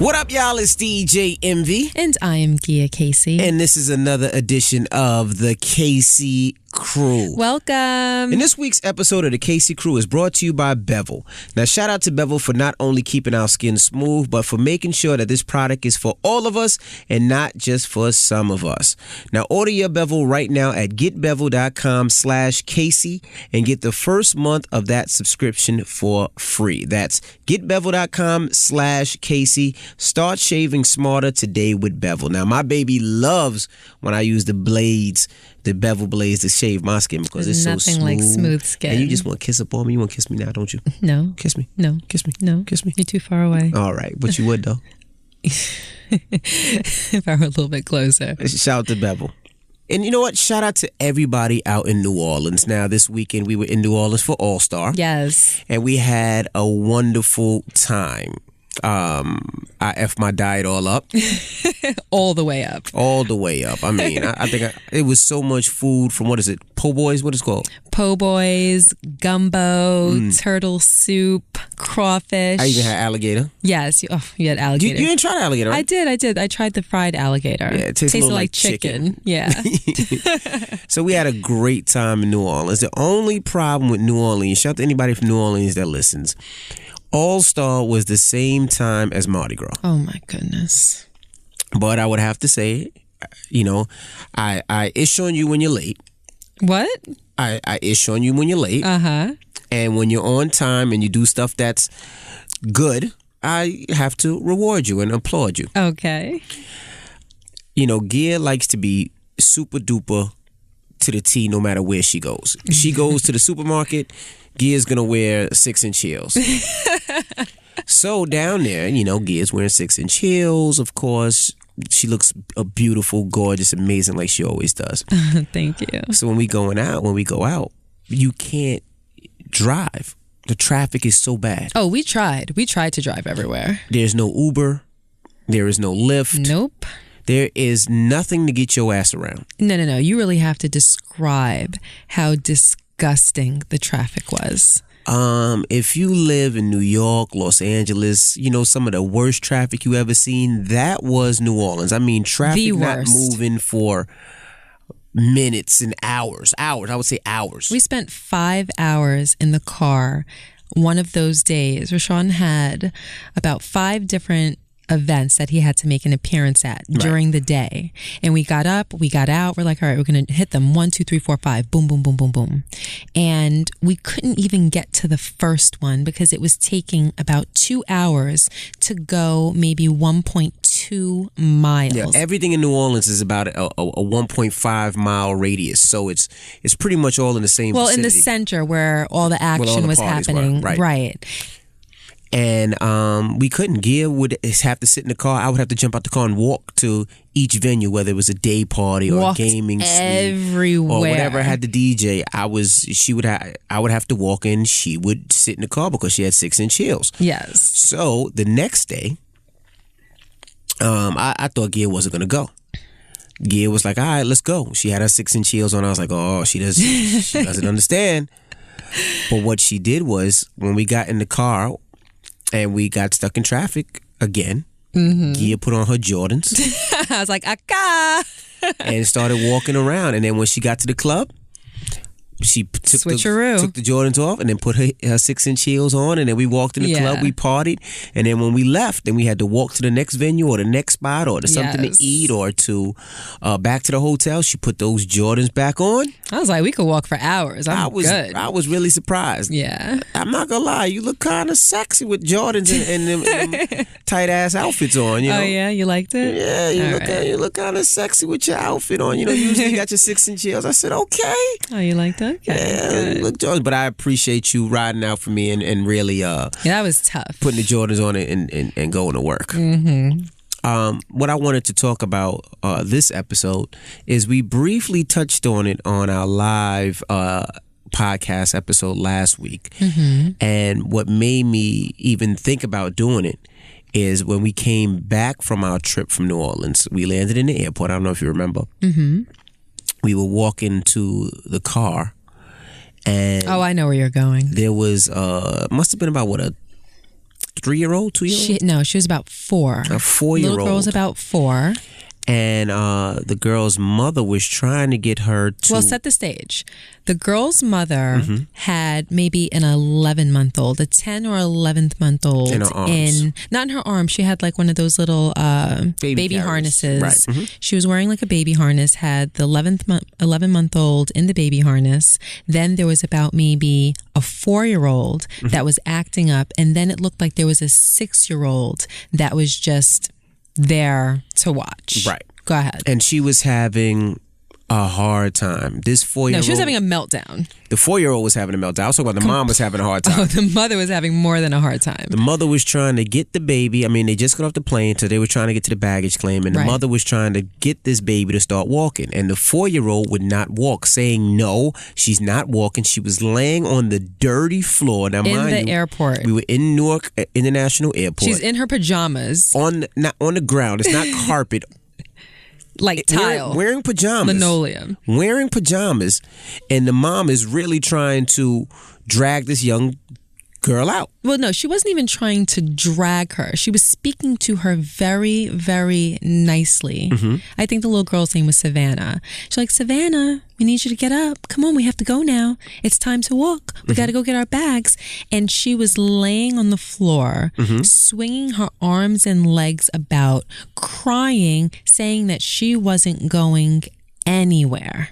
What up, y'all? It's DJ Envy. And I am Gia Casey. And this is another edition of the Casey Crew. Welcome. And this week's episode of the Casey Crew is brought to you by Bevel. Now, shout out to Bevel for not only keeping our skin smooth, but for making sure that this product is for all of us and not just for some of us. Now, order your Bevel right now at getbevel.com/Casey and get the first month of that subscription for free. That's getbevel.com/Casey. Start shaving smarter today with Bevel. Now, my baby loves when I use the blades, the Bevel blades to shave my skin because it's so smooth. Nothing like smooth skin. And you just want to kiss up on me. You want to kiss me now, don't you? No. Kiss me. No. Kiss me. No. Kiss me. You're too far away. All right. But you would, though. If I were a little bit closer. Shout out to Bevel. And you know what? Shout out to everybody out in New Orleans. Now, this weekend, we were in New Orleans for All-Star. Yes. And we had a wonderful time. I F my diet all up. All the way up. All the way up. I mean, I think it was so much food from, what is it? Po' boys? What is it called? Po' boys, gumbo, turtle soup, crawfish. I even had alligator. Yes. You had alligator. You didn't try the alligator, right? I did. I tried the fried alligator. Yeah, it tasted like chicken. Yeah. So we had a great time in New Orleans. The only problem with New Orleans, shout out to anybody from New Orleans that listens, All-Star was the same time as Mardi Gras. Oh, my goodness. But I would have to say, you know, I ish on you when you're late. What? I ish on you when you're late. Uh-huh. And when you're on time and you do stuff that's good, I have to reward you and applaud you. Okay. You know, Gia likes to be super duper to the T no matter where she goes. If she goes to the supermarket, Gia's gonna wear 6-inch heels. So down there, you know, Gia's wearing 6-inch heels. Of course, she looks beautiful, gorgeous, amazing, like she always does. Thank you. So when we go out, you can't drive. The traffic is so bad. Oh, we tried. We tried to drive everywhere. There's no Uber. There is no Lyft. Nope. There is nothing to get your ass around. No. You really have to describe how disgusting the traffic was. If you live in New York, Los Angeles, you know, some of the worst traffic you ever seen, that was New Orleans. I mean, traffic not moving for minutes and hours. I would say hours. We spent 5 hours in the car one of those days. Rashawn had about 5 different events that he had to make an appearance at during the day. And we got up, we got out, we're like, all right, we're going to hit them 1, 2, 3, 4, 5, boom, boom, boom, boom, boom. And we couldn't even get to the first one because it was taking about 2 hours to go maybe 1.2 miles. Yeah, everything in New Orleans is about a 1.5 mile radius. So it's pretty much all in the same vicinity. In the center where all the action was happening. Right. And we couldn't. Gia would have to sit in the car. I would have to jump out the car and walk to each venue, whether it was a day party or a gaming suite everywhere or whatever I had the DJ. I would have to walk in. She would sit in the car because she had 6-inch heels. Yes. So the next day, I thought Gia wasn't gonna go. Gia was like, "All right, let's go." She had her 6-inch heels on. I was like, "Oh, she doesn't understand." But what she did was, when we got in the car and we got stuck in traffic again, Gia put on her Jordans. I was like, "Aka!" and started walking around. And then when she got to the club, she took the Jordans off and then put her 6-inch heels on, and then we walked in the club, we partied, and then when we left, then we had to walk to the next venue or the next spot or to something to eat or to back to the hotel. She put those Jordans back on. I was like, we could walk for hours. I was really surprised. Yeah. I'm not gonna lie, you look kind of sexy with Jordans and them tight ass outfits on. You know? Oh yeah, you liked it? Yeah, you look kind of sexy with your outfit on. You know, usually you got your 6-inch heels. I said, okay. Oh, you liked it? Okay, yeah, look, Jordan, but I appreciate you riding out for me and really that was tough. Putting the Jordans on it and going to work. Mm-hmm. What I wanted to talk about this episode is we briefly touched on it on our live podcast episode last week. And what made me even think about doing it is when we came back from our trip from New Orleans, we landed in the airport. I don't know if you remember. We were walking to the car, and I know where you're going. There was must have been about 3-year-old, 2-year-old? She was about 4. A 4-year-old. Little girl was about 4. And the girl's mother was trying to get her to... Well, set the stage. The girl's mother had maybe an 11-month-old, a 10 or 11th-month-old. In her arms. Not in her arms. She had like one of those little baby harnesses. Right. Mm-hmm. She was wearing like a baby harness, had the 11-month-old in the baby harness. Then there was about maybe a 4-year-old that was acting up. And then it looked like there was a 6-year-old that was just there to watch. Right. Go ahead. And she was having a hard time. This 4-year-old... No, she was having a meltdown. The 4-year-old was having a meltdown. I was talking about the mom was having a hard time. Oh, the mother was having more than a hard time. The mother was trying to get the baby. I mean, they just got off the plane, so they were trying to get to the baggage claim, and the mother was trying to get this baby to start walking. And the 4-year-old would not walk, saying no, she's not walking. She was laying on the dirty floor. Now, in mind the airport. We were in Newark International Airport. She's in her pajamas. Not on the ground. It's not carpet. Like tile. Wearing pajamas. Linoleum. Wearing pajamas. And the mom is really trying to drag this young girl out. Well, no, she wasn't even trying to drag her. She was speaking to her very, very nicely. I think the little girl's name was Savannah. She's like, Savannah, we need you to get up. Come on, we have to go now. It's time to walk. We got to go get our bags. And she was laying on the floor, swinging her arms and legs about, crying, saying that she wasn't going anywhere.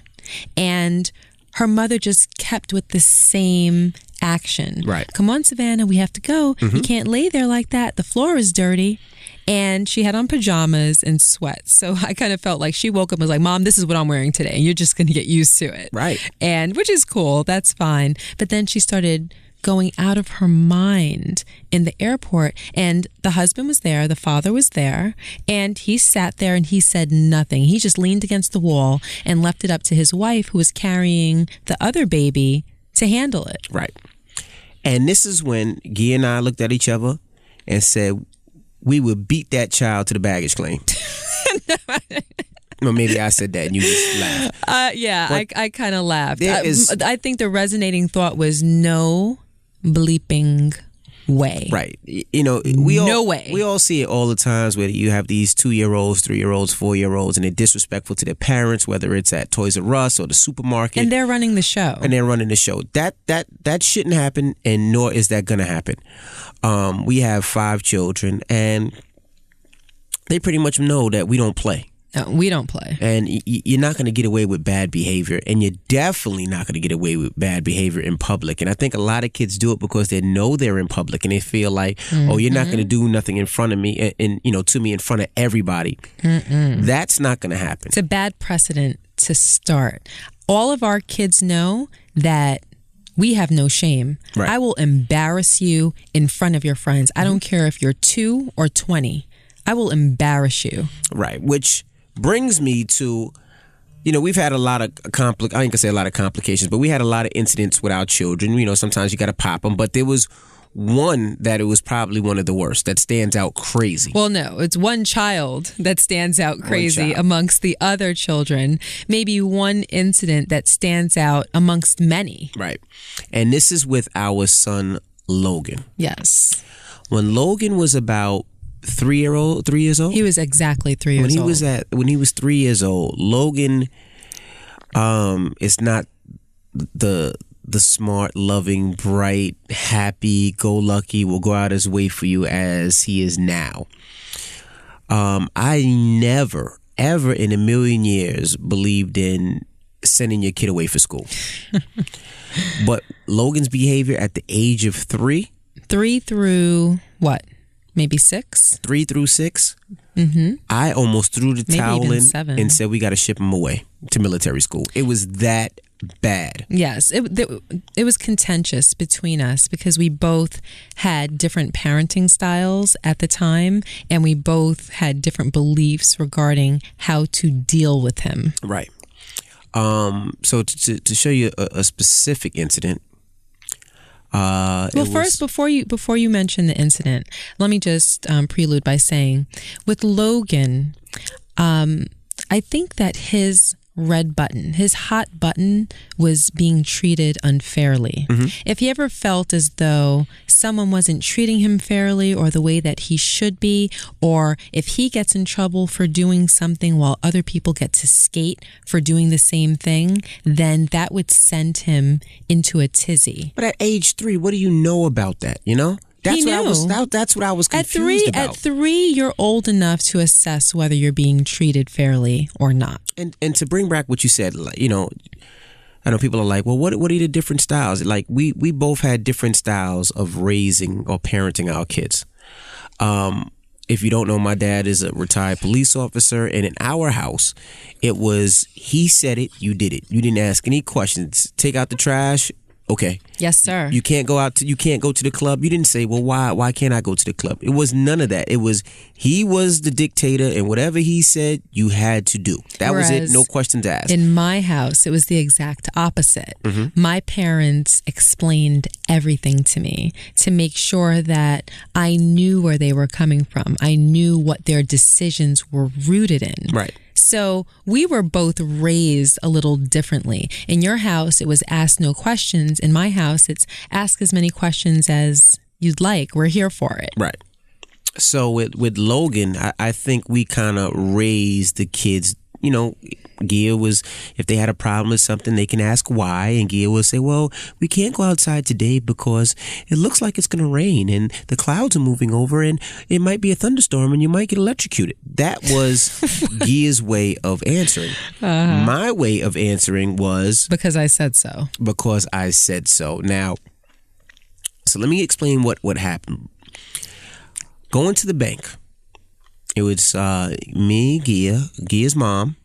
And her mother just kept with the same action. Right. Come on, Savannah, we have to go. You can't lay there like that. The floor is dirty. And she had on pajamas and sweats. So I kind of felt like she woke up and was like, Mom, this is what I'm wearing today. And you're just going to get used to it. Right. And which is cool. That's fine. But then she started going out of her mind in the airport, and the husband was there, the father was there, and he sat there and he said nothing. He just leaned against the wall and left it up to his wife, who was carrying the other baby, to handle it. Right. And this is when Gia and I looked at each other and said we would beat that child to the baggage claim. Well, maybe I said that and you just laughed. Yeah, I kind of laughed. I think the resonating thought was no bleeping way. Right. You know, No way. We all see it all the times where you have these 2-year-olds, 3-year-olds, 4-year-olds, and they're disrespectful to their parents, whether it's at Toys R Us or the supermarket. And they're running the show. That shouldn't happen, and nor is that going to happen. We have 5 children, and they pretty much know that we don't play. No, we don't play. And you're not going to get away with bad behavior. And you're definitely not going to get away with bad behavior in public. And I think a lot of kids do it because they know they're in public and they feel like, oh, you're not going to do nothing in front of me and to me in front of everybody. That's not going to happen. It's a bad precedent to start. All of our kids know that we have no shame. Right. I will embarrass you in front of your friends. I don't care if you're 2 or 20. I will embarrass you. Right. Which brings me to, we've had a lot of I ain't gonna say a lot of complications, but we had a lot of incidents with our children. Sometimes you got to pop them, but there was one that it was probably one of the worst that stands out crazy. Well, no, it's one child that stands out crazy amongst the other children. Maybe one incident that stands out amongst many. Right. And this is with our son, Logan. Yes. When Logan was about 3 years old. He was exactly 3 years old. When he was 3 years old, Logan is not the smart, loving, bright, happy, go lucky, will go out his way for you as he is now. I never, ever in a million years believed in sending your kid away for school. But Logan's behavior at the age of 3. 3 through what? Maybe 6? 3 through 6. I almost threw the towel in 7. and said we got to ship him away to military school. It was that bad. Yes, it was contentious between us because we both had different parenting styles at the time, and we both had different beliefs regarding how to deal with him. Right. So to show you a specific incident. First, before you mention the incident, let me just prelude by saying, with Logan, I think that his red button. His hot button was being treated unfairly. If he ever felt as though someone wasn't treating him fairly or the way that he should be, or if he gets in trouble for doing something while other people get to skate for doing the same thing, then that would send him into a tizzy. But at age 3, what do you know about that, you know? That's what I was confused about. At 3, you're old enough to assess whether you're being treated fairly or not. And to bring back what you said, you know, I know people are like, well, what are the different styles? Like, we both had different styles of raising or parenting our kids. If you don't know, my dad is a retired police officer, and in our house, it was, he said it, you did it. You didn't ask any questions. Take out the trash. Okay. Yes, sir. You can't go to the club. You didn't say, well, why can't I go to the club? It was none of that. It was, he was the dictator, and whatever he said, you had to do. That was it. No questions asked. In my house, it was the exact opposite. My parents explained everything to me to make sure that I knew where they were coming from. I knew what their decisions were rooted in. Right. So we were both raised a little differently. In your house, it was ask no questions. In my house, it's ask as many questions as you'd like. We're here for it. Right. So with Logan, I think we kind of raised the kids. You know, Gia was, if they had a problem with something, they can ask why. And Gia will say, well, we can't go outside today because it looks like it's going to rain and the clouds are moving over and it might be a thunderstorm and you might get electrocuted. That was Gia's way of answering. My way of answering was... Because I said so. Because I said so. Now, so let me explain what happened. Going to the bank. It was me, Gia's mom,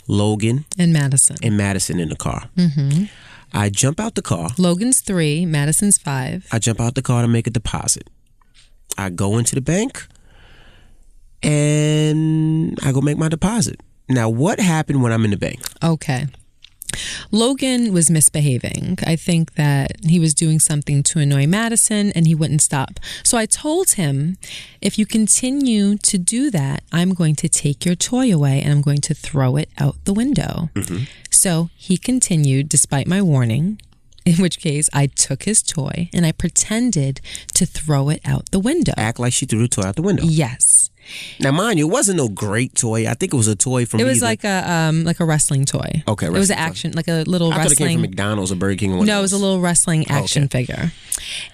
Logan, and Madison in the car. I jump out the car. Logan's 3, Madison's 5. I jump out the car to make a deposit. I go into the bank and I go make my deposit. Now, what happened when I'm in the bank? Okay. Logan was misbehaving. I think that he was doing something to annoy Madison and he wouldn't stop. So I told him, if you continue to do that, I'm going to take your toy away and I'm going to throw it out the window. So he continued despite my warning, in which case I took his toy and I pretended to throw it out the window. Act like she threw the toy out the window. Yes. Now, mind you, it wasn't no great toy. I think it was a toy from. It was like a wrestling toy. Okay, it was an action, like a little wrestling. I thought it came from McDonald's or Burger King. Or no, it was a little wrestling action figure.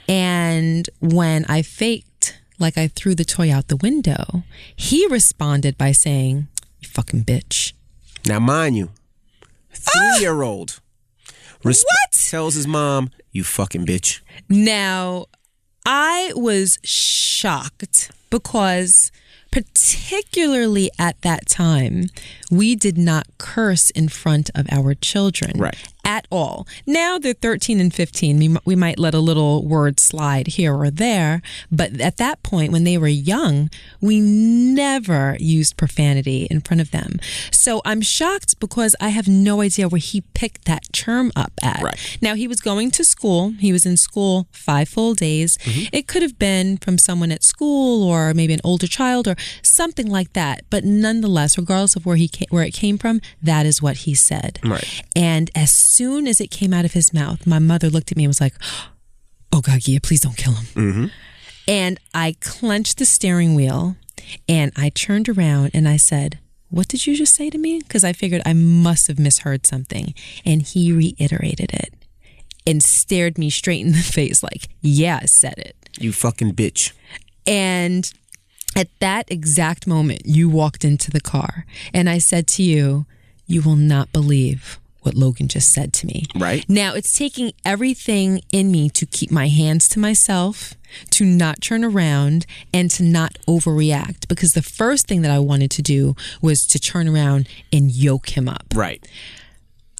And when I faked like I threw the toy out the window, he responded by saying, "You fucking bitch." Now, mind you, 3-year-old tells his mom, "You fucking bitch." Now, I was shocked because, particularly at that time, we did not curse in front of our children at all. Now they're 13 and 15. We might let a little word slide here or there, but at that point when they were young, we never used profanity in front of them. So I'm shocked because I have no idea where he picked that term up at. Now he was going to school. He was in school 5 full days. It could have been from someone at school or maybe an older child or something like that. But nonetheless, regardless of where it came from, that is what he said. And as soon as it came out of his mouth, my mother looked at me and was like, "Oh God, Gia, please don't kill him." And I clenched the steering wheel and I turned around and I said, "What did you just say to me?" Because I figured I must have misheard something. And he reiterated it and stared me straight in the face like, "Yeah, I said it. You fucking bitch." And at that exact moment, you walked into the car and I said to you, "You will not believe what Logan just said to me." Now, it's taking everything in me to keep my hands to myself, to not turn around, and to not overreact. Because the first thing that I wanted to do was to turn around and yoke him up.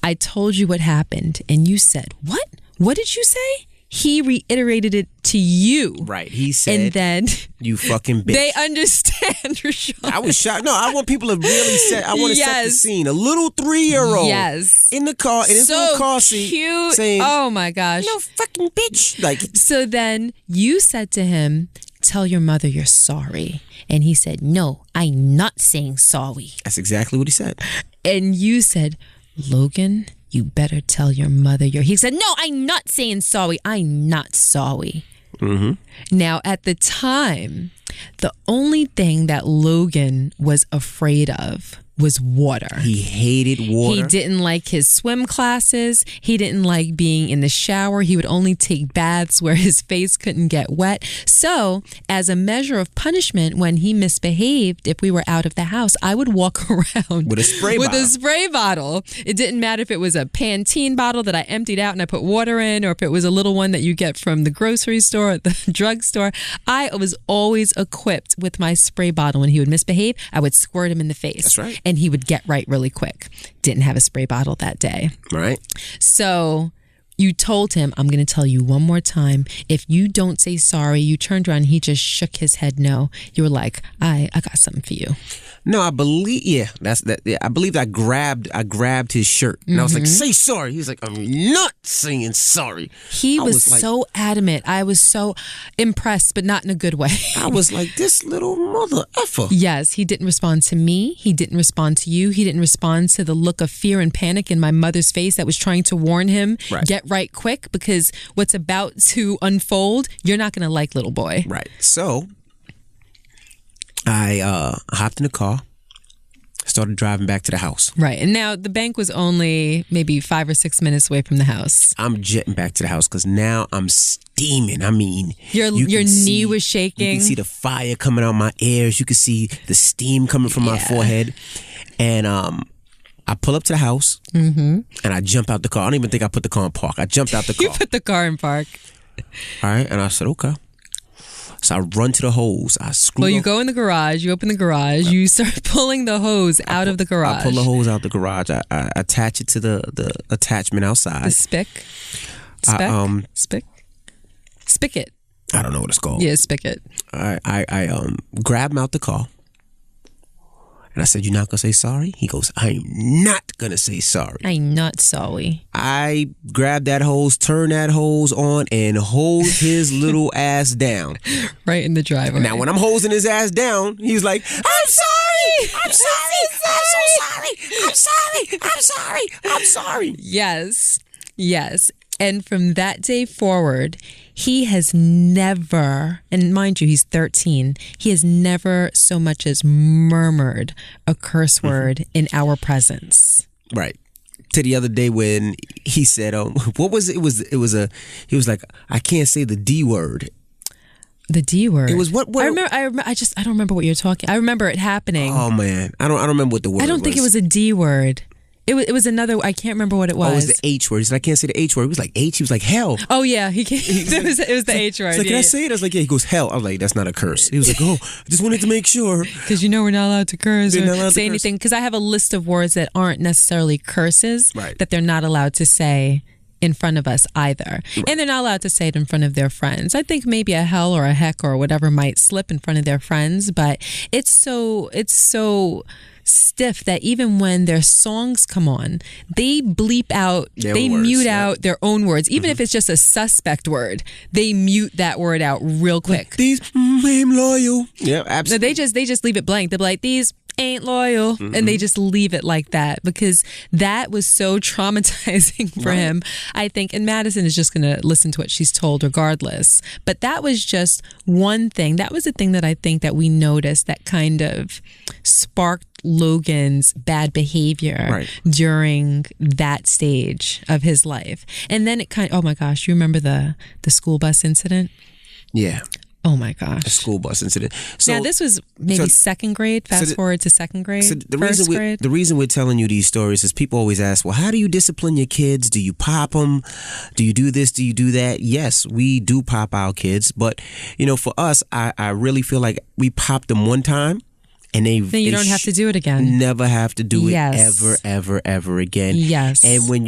I told you what happened and you said, "What? What did you say?" He reiterated it to you. He said, and then "You fucking bitch." They understand, Rashawn. I was shocked. No, I want people to really set. I want to set the scene. A little 3-year-old, in the car, in his little car seat, cute, saying, "Oh my gosh, no fucking bitch!" Like, so then you said to him, tell your mother you're sorry. And he said, no, I'm not saying sorry. That's exactly what he said. And you said, Logan, you better tell your mother you're... He said, no, I'm not saying sorry. I'm not sorry. Mm-hmm. Now, at the time, the only thing that Logan was afraid of was water. He hated water. He didn't like his swim classes. He didn't like being in the shower. He would only take baths where his face couldn't get wet. So, as a measure of punishment, when he misbehaved, if we were out of the house, I would walk around with a spray bottle. It didn't matter if it was a Pantene bottle that I emptied out and I put water in, or if it was a little one that you get from the grocery store or the drugstore. I was always equipped with my spray bottle. When he would misbehave, I would squirt him in the face. That's right. And he would get right really quick. Didn't have a spray bottle that day. Right. So you told him, I'm going to tell you one more time. If you don't say sorry, you turned around, he just shook his head no. You were like, I got something for you. No, I believe, I believe I grabbed his shirt and I was like, say sorry. He was like, I'm not saying sorry. He was so adamant. I was so impressed, but not in a good way. I was like, this little mother effer. Yes, he didn't respond to me. He didn't respond to you. He didn't respond to the look of fear and panic in my mother's face that was trying to warn him, get right quick, because what's about to unfold, you're not going to like, little boy. Right. So I hopped in the car, started driving back to the house. Right. And now the bank was only maybe 5 or 6 minutes away from the house. I'm jetting back to the house because now I'm steaming. I mean, your knee was shaking. You can see the fire coming out my ears. You can see the steam coming from my forehead. And I pull up to the house and I jump out the car. I don't even think I put the car in park. I jumped out the car. You put the car in park. All right. And I said, okay. So I run to the hose. You go in the garage. You open the garage. You start pulling the hose out of the garage. I pull the hose out the garage. I attach it to the attachment outside. The spigot. I don't know what it's called. Yeah, spigot. I grab him out the car. And I said, you're not going to say sorry? He goes, I'm not going to say sorry. I'm not sorry. I grabbed that hose, turned that hose on, and hosed his little ass down. Right in the driveway. Now, when I'm hosing his ass down, he's like, I'm sorry. I'm sorry. I'm so sorry. I'm sorry. I'm sorry. I'm sorry. Yes. Yes. And from that day forward, he has never, and mind you, he's 13, he has never so much as murmured a curse word in our presence. Right. To the other day when he said, what was it? He was like, I can't say the D word. The D word. It was what? I don't remember what you're talking. I remember it happening. Oh man, I don't remember what the word was. I don't think it was a D word. It was another. I can't remember what it was. Oh, it was the H word. He said, I can't say the H word. He was like H. He was like hell. Oh yeah, it was the H word. He's like, can I say it? I was like, yeah. He goes hell. I was like, that's not a curse. He was like, oh, I just wanted to make sure. Because we're not allowed to curse or say anything. Because I have a list of words that aren't necessarily curses that they're not allowed to say in front of us either. Right. And they're not allowed to say it in front of their friends. I think maybe a hell or a heck or whatever might slip in front of their friends, but it's so stiff that even when their songs come on, they bleep out, mute out their own words. Even if it's just a suspect word, they mute that word out real quick. These ain't loyal. Yeah, absolutely. No, they just leave it blank. They're like, these ain't loyal. And they just leave it like that because that was so traumatizing for him, I think. And Madison is just going to listen to what she's told regardless. But that was just one thing. That was the thing that I think that we noticed that kind of sparked Logan's bad behavior during that stage of his life. And then it oh my gosh, you remember the school bus incident? Yeah. Oh my gosh. The school bus incident. So, now this was maybe second grade, forward to second grade, first grade. The reason we're telling you these stories is people always ask, well, how do you discipline your kids? Do you pop them? Do you do this? Do you do that? Yes, we do pop our kids. But, for us, I really feel like we popped them one time And then you don't have to do it again. Never have to do it Yes. ever again. Yes. And when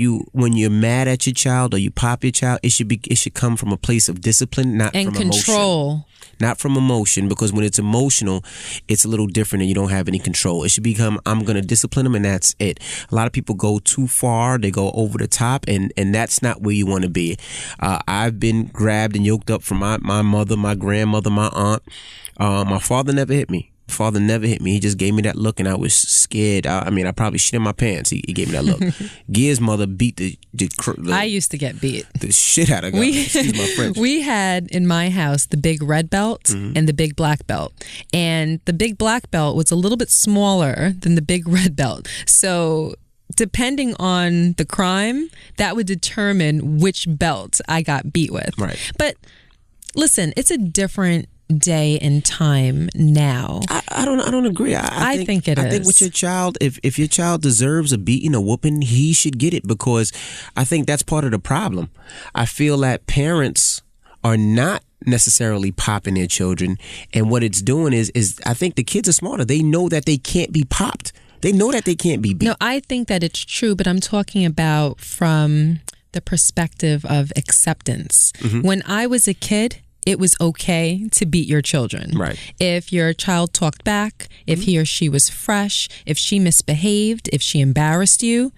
you're mad at your child or you pop your child, it should come from a place of discipline, not and from control. emotion. Not from emotion, because when it's emotional, it's a little different and you don't have any control. It should become, I'm going to discipline them and that's it. A lot of people go too far. They go over the top and that's not where you want to be. I've been grabbed and yoked up from my mother, my grandmother, my aunt. My father never hit me. Father never hit me. He just gave me that look and I was scared. I probably shit in my pants. He gave me that look. Gear's mother beat the I used to get beat. The shit out of God. Excuse my French. We had in my house the big red belt and the big black belt. And the big black belt was a little bit smaller than the big red belt. So depending on the crime, that would determine which belt I got beat with. Right. But listen, it's a different day and time now. I don't agree. I think it is. I think with your child, if your child deserves a beating, a whooping, he should get it, because I think that's part of the problem. I feel that parents are not necessarily popping their children, and what it's doing is I think the kids are smarter. They know that they can't be popped. They know that they can't be beat. No, I think that it's true, but I'm talking about from the perspective of acceptance. When I was a kid, it was okay to beat your children. Right. If your child talked back, if he or she was fresh, if she misbehaved, if she embarrassed you,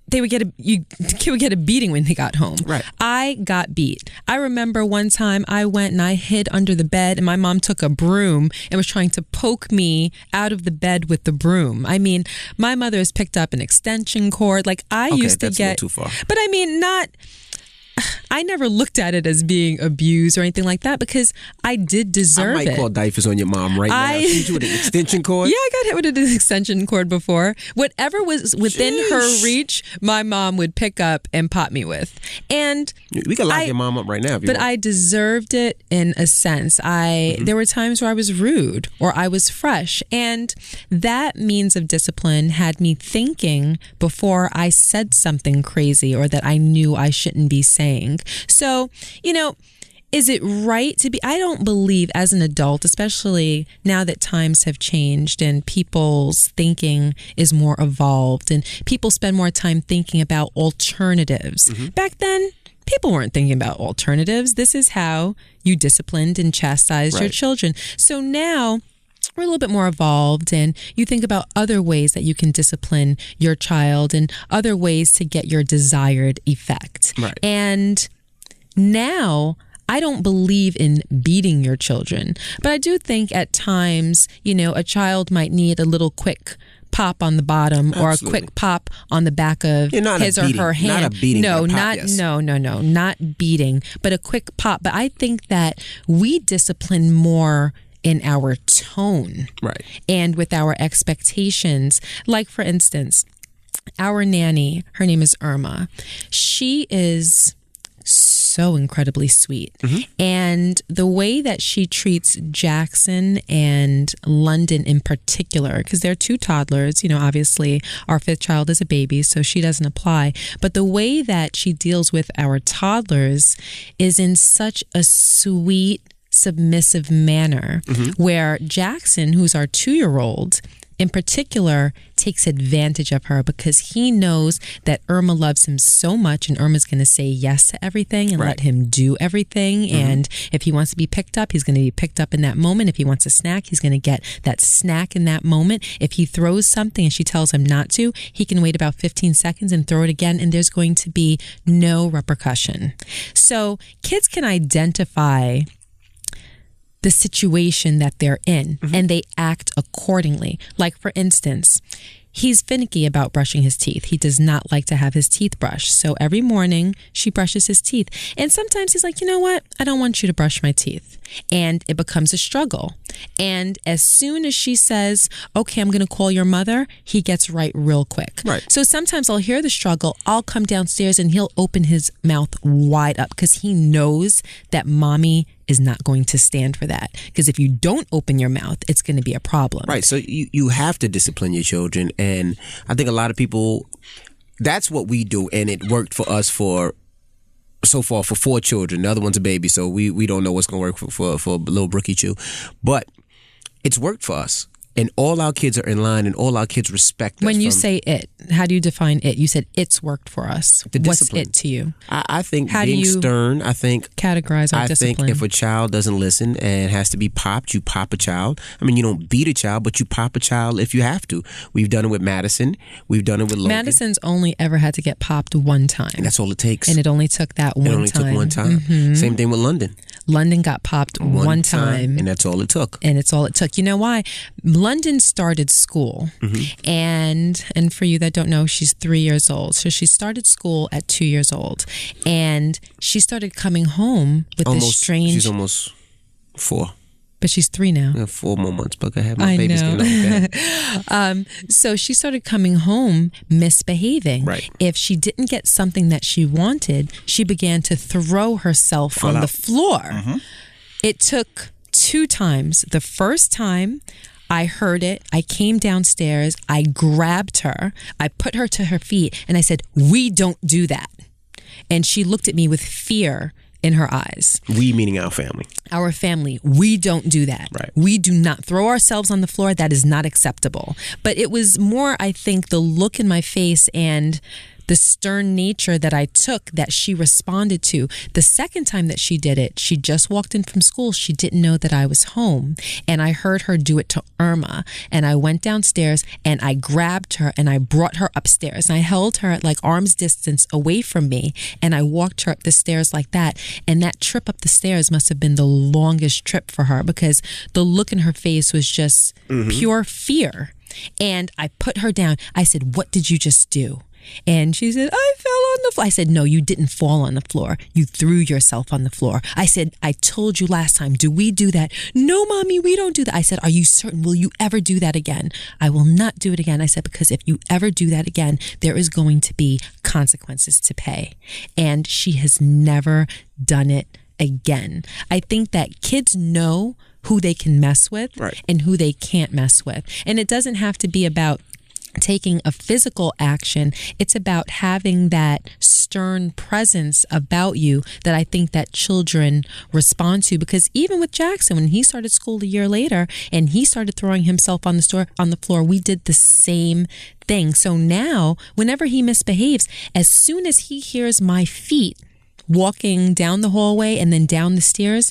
they would get a beating when they got home. Right. I got beat. I remember one time I went and I hid under the bed and my mom took a broom and was trying to poke me out of the bed with the broom. I mean, my mother has picked up an extension cord. Like I used to that's get, a little too far. But I mean, I never looked at it as being abused or anything like that, because I did deserve it. I might call diapers on your mom right now. She hit you with an extension cord? Yeah, I got hit with an extension cord before. Whatever was within her reach, my mom would pick up and pop me with. And we can lock your mom up right now if you want. I deserved it in a sense. There were times where I was rude or I was fresh. And that means of discipline had me thinking before I said something crazy or that I knew I shouldn't be saying. So, is it right to be? I don't believe as an adult, especially now that times have changed and people's thinking is more evolved and people spend more time thinking about alternatives. Back then, people weren't thinking about alternatives. This is how you disciplined and chastised your children. So now we're a little bit more evolved and you think about other ways that you can discipline your child and other ways to get your desired effect. Right. And now I don't believe in beating your children, but I do think at times, a child might need a little quick pop on the bottom or a quick pop on the back of his or her hand. Not a beating. No, not beating, but a quick pop. But I think that we discipline more in our tone, right, and with our expectations. Like, for instance, our nanny, her name is Irma. She is so incredibly sweet. And the way that she treats Jackson and London in particular, because they're two toddlers, obviously our fifth child is a baby, so she doesn't apply. But the way that she deals with our toddlers is in such a sweet, submissive manner, where Jackson, who's our 2-year-old in particular, takes advantage of her because he knows that Irma loves him so much, and Irma's going to say yes to everything and let him do everything. And if he wants to be picked up, he's going to be picked up in that moment. If he wants a snack, he's going to get that snack in that moment. If he throws something and she tells him not to, he can wait about 15 seconds and throw it again, and there's going to be no repercussion. So kids can identify the situation that they're in, and they act accordingly. Like, for instance, he's finicky about brushing his teeth. He does not like to have his teeth brushed. So every morning she brushes his teeth. And sometimes he's like, you know what? I don't want you to brush my teeth. And it becomes a struggle. And as soon as she says, okay, I'm going to call your mother, he gets right real quick. Right. So sometimes I'll hear the struggle. I'll come downstairs and he'll open his mouth wide up because he knows that mommy is not going to stand for that. Because if you don't open your mouth, it's going to be a problem. Right. So you have to discipline your children. And I think a lot of people, that's what we do. And it worked for us so far for 4 children. The other one's a baby, so we don't know what's going to work for little Brookie Chew. But it's worked for us. and all our kids are in line, and all our kids respect us. When you say it, how do you define it? You said it's worked for us. The What's discipline. it to you? I think How do being you stern, I think categorize our discipline? think if a child doesn't listen and has to be popped, you pop a child. I mean, you don't beat a child, but you pop a child if you have to. We've done it with Madison. We've done it with Logan. Madison's only ever had to get popped one time. And that's all it takes. And it only took that one time. It only took one time. Mm-hmm. Same thing with London. London got popped one time. And that's all it took. And it's all it took. You know why? London started school. Mm-hmm. And for you that don't know, she's 3 years old. So she started school at 2 years old. And she started coming home with this strange... She's almost 4. But she's 3 now. Yeah, 4 more months, but I have my baby's getting okay. So she started coming home misbehaving. Right. If she didn't get something that she wanted, she began to throw herself on the floor. Mm-hmm. It took 2 times. The first time, I heard it. I came downstairs. I grabbed her. I put her to her feet, and I said, "We don't do that." And she looked at me with fear in her eyes. We meaning our family. Our family. We don't do that. Right. We do not throw ourselves on the floor. That is not acceptable. But it was more, I think, the look in my face and the stern nature that I took that she responded to. The second time that she did it, she just walked in from school. She didn't know that I was home. And I heard her do it to Irma. And I went downstairs and I grabbed her and I brought her upstairs. And I held her at like arm's distance away from me. And I walked her up the stairs like that. And that trip up the stairs must have been the longest trip for her because the look in her face was just pure fear. And I put her down. I said, "What did you just do?" And she said, "I fell on the floor." I said, "No, you didn't fall on the floor. You threw yourself on the floor." I said, "I told you last time, do we do that?" "No, Mommy, we don't do that." I said, "Are you certain? Will you ever do that again?" "I will not do it again." I said, "Because if you ever do that again, there is going to be consequences to pay." And she has never done it again. I think that kids know who they can mess with and who they can't mess with. And it doesn't have to be about taking a physical action. It's about having that stern presence about you that I think that children respond to. Because even with Jackson, when he started school a year later and he started throwing himself on the floor, we did the same thing. So now, whenever he misbehaves, as soon as he hears my feet walking down the hallway and then down the stairs,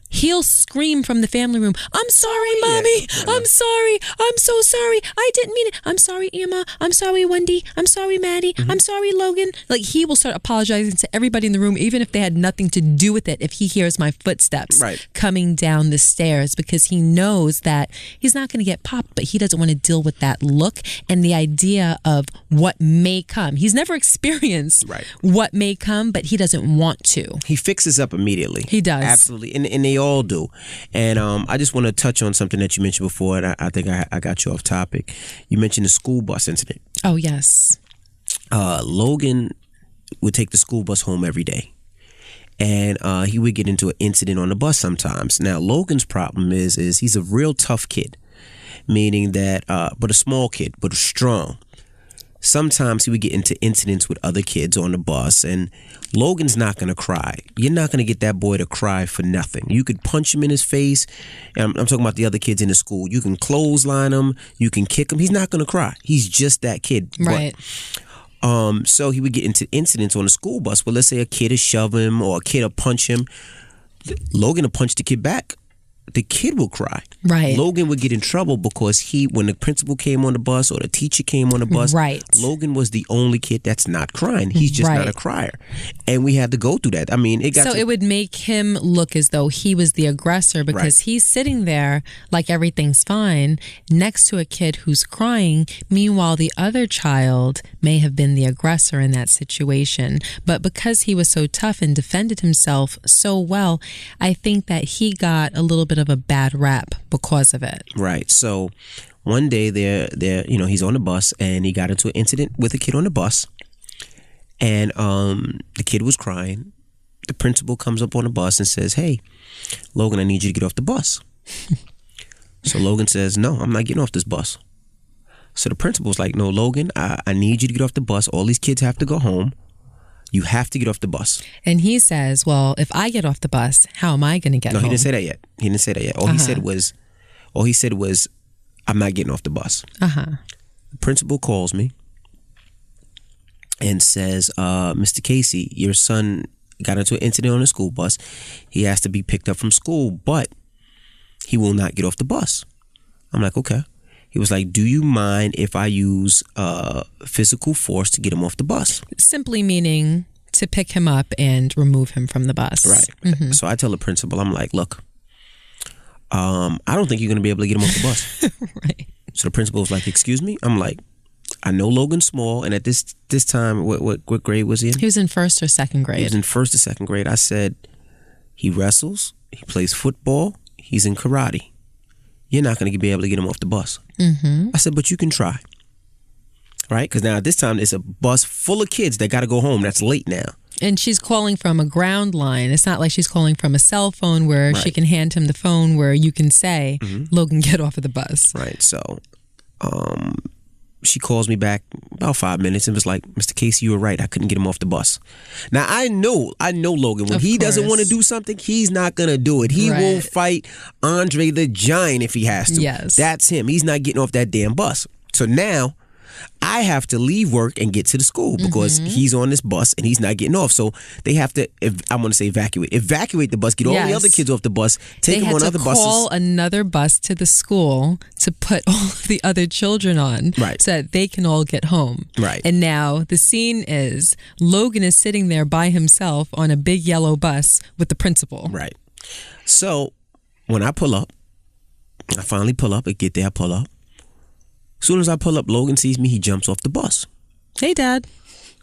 he'll scream from the family room, "I'm sorry, Mommy. I'm sorry. I'm so sorry. I didn't mean it. I'm sorry, Emma. I'm sorry, Wendy. I'm sorry, Maddie. I'm sorry, Logan." Like he will start apologizing to everybody in the room, even if they had nothing to do with it, if he hears my footsteps coming down the stairs, because he knows that he's not going to get popped, but he doesn't want to deal with that look and the idea of what may come. He's never experienced what may come, but he doesn't want to. He fixes up immediately. He does. Absolutely. And they all do. And I just want to touch on something that you mentioned before, and I think I got you off topic. You mentioned the school bus incident. Oh, yes. Logan would take the school bus home every day. And he would get into an incident on the bus sometimes. Now, Logan's problem is he's a real tough kid, meaning that, but a small kid, but strong. Sometimes he would get into incidents with other kids on the bus, and Logan's not going to cry. You're not going to get that boy to cry for nothing. You could punch him in his face. I'm talking about the other kids in the school. You can clothesline him. You can kick him. He's not going to cry. He's just that kid. Right. But, so he would get into incidents on the school bus where, let's say, a kid will shove him or a kid will punch him. Logan will punch the kid back. The kid will cry. Right. Logan would get in trouble because when the principal came on the bus or the teacher came on the bus, Logan was the only kid that's not crying. He's just not a crier. And we had to go through that. I mean, it would make him look as though he was the aggressor because he's sitting there like everything's fine next to a kid who's crying. Meanwhile, the other child may have been the aggressor in that situation. But because he was so tough and defended himself so well, I think that he got a little bit of a bad rap because of it. Right. So one day he's on the bus and he got into an incident with a kid on the bus, and the kid was crying. The principal comes up on the bus and says, "Hey, Logan, I need you to get off the bus." So Logan says, "No, I'm not getting off this bus." So the principal's like, "No, Logan, I need you to get off the bus. All these kids have to go home. You have to get off the bus." And he says, "Well, if I get off the bus, how am I going to get home?" No, he didn't say that yet. All he said was, I'm not getting off the bus. Uh-huh. The principal calls me and says, Mr. Casey, your son got into an incident on the school bus. He has to be picked up from school, but he will not get off the bus. I'm like, okay. He was like, do you mind if I use physical force to get him off the bus? Simply meaning to pick him up and remove him from the bus. Right. Mm-hmm. So I tell the principal, I'm like, look, I don't think you're going to be able to get him off the bus. Right. So the principal was like, excuse me? I'm like, I know Logan's small, and at this time, what grade was he in? He was in first or second grade. He was in first or second grade. I said, he wrestles, he plays football, he's in karate. You're not going to be able to get him off the bus. Mm-hmm. I said, but you can try. Right? Because now at this time, it's a bus full of kids that got to go home. That's late now. And she's calling from a ground line. It's not like she's calling from a cell phone where she can hand him the phone where you can say, Logan, get off of the bus. Right. So she calls me back about 5 minutes and was like, Mr. Casey, you were right. I couldn't get him off the bus. Now, I know Logan. When he doesn't want to do something, he's not going to do it. He will fight Andre the Giant if he has to. Yes. That's him. He's not getting off that damn bus. So now I have to leave work and get to the school because he's on this bus and he's not getting off. So they have to, I want to say evacuate the bus, get all the other kids off the bus, take them on other buses. They had to call another bus to the school to put all of the other children on so that they can all get home. Right. And now the scene is Logan is sitting there by himself on a big yellow bus with the principal. Right. So when I pull up, I finally pull up. I get there, I pull up. As soon as I pull up, Logan sees me, he jumps off the bus. Hey, Dad.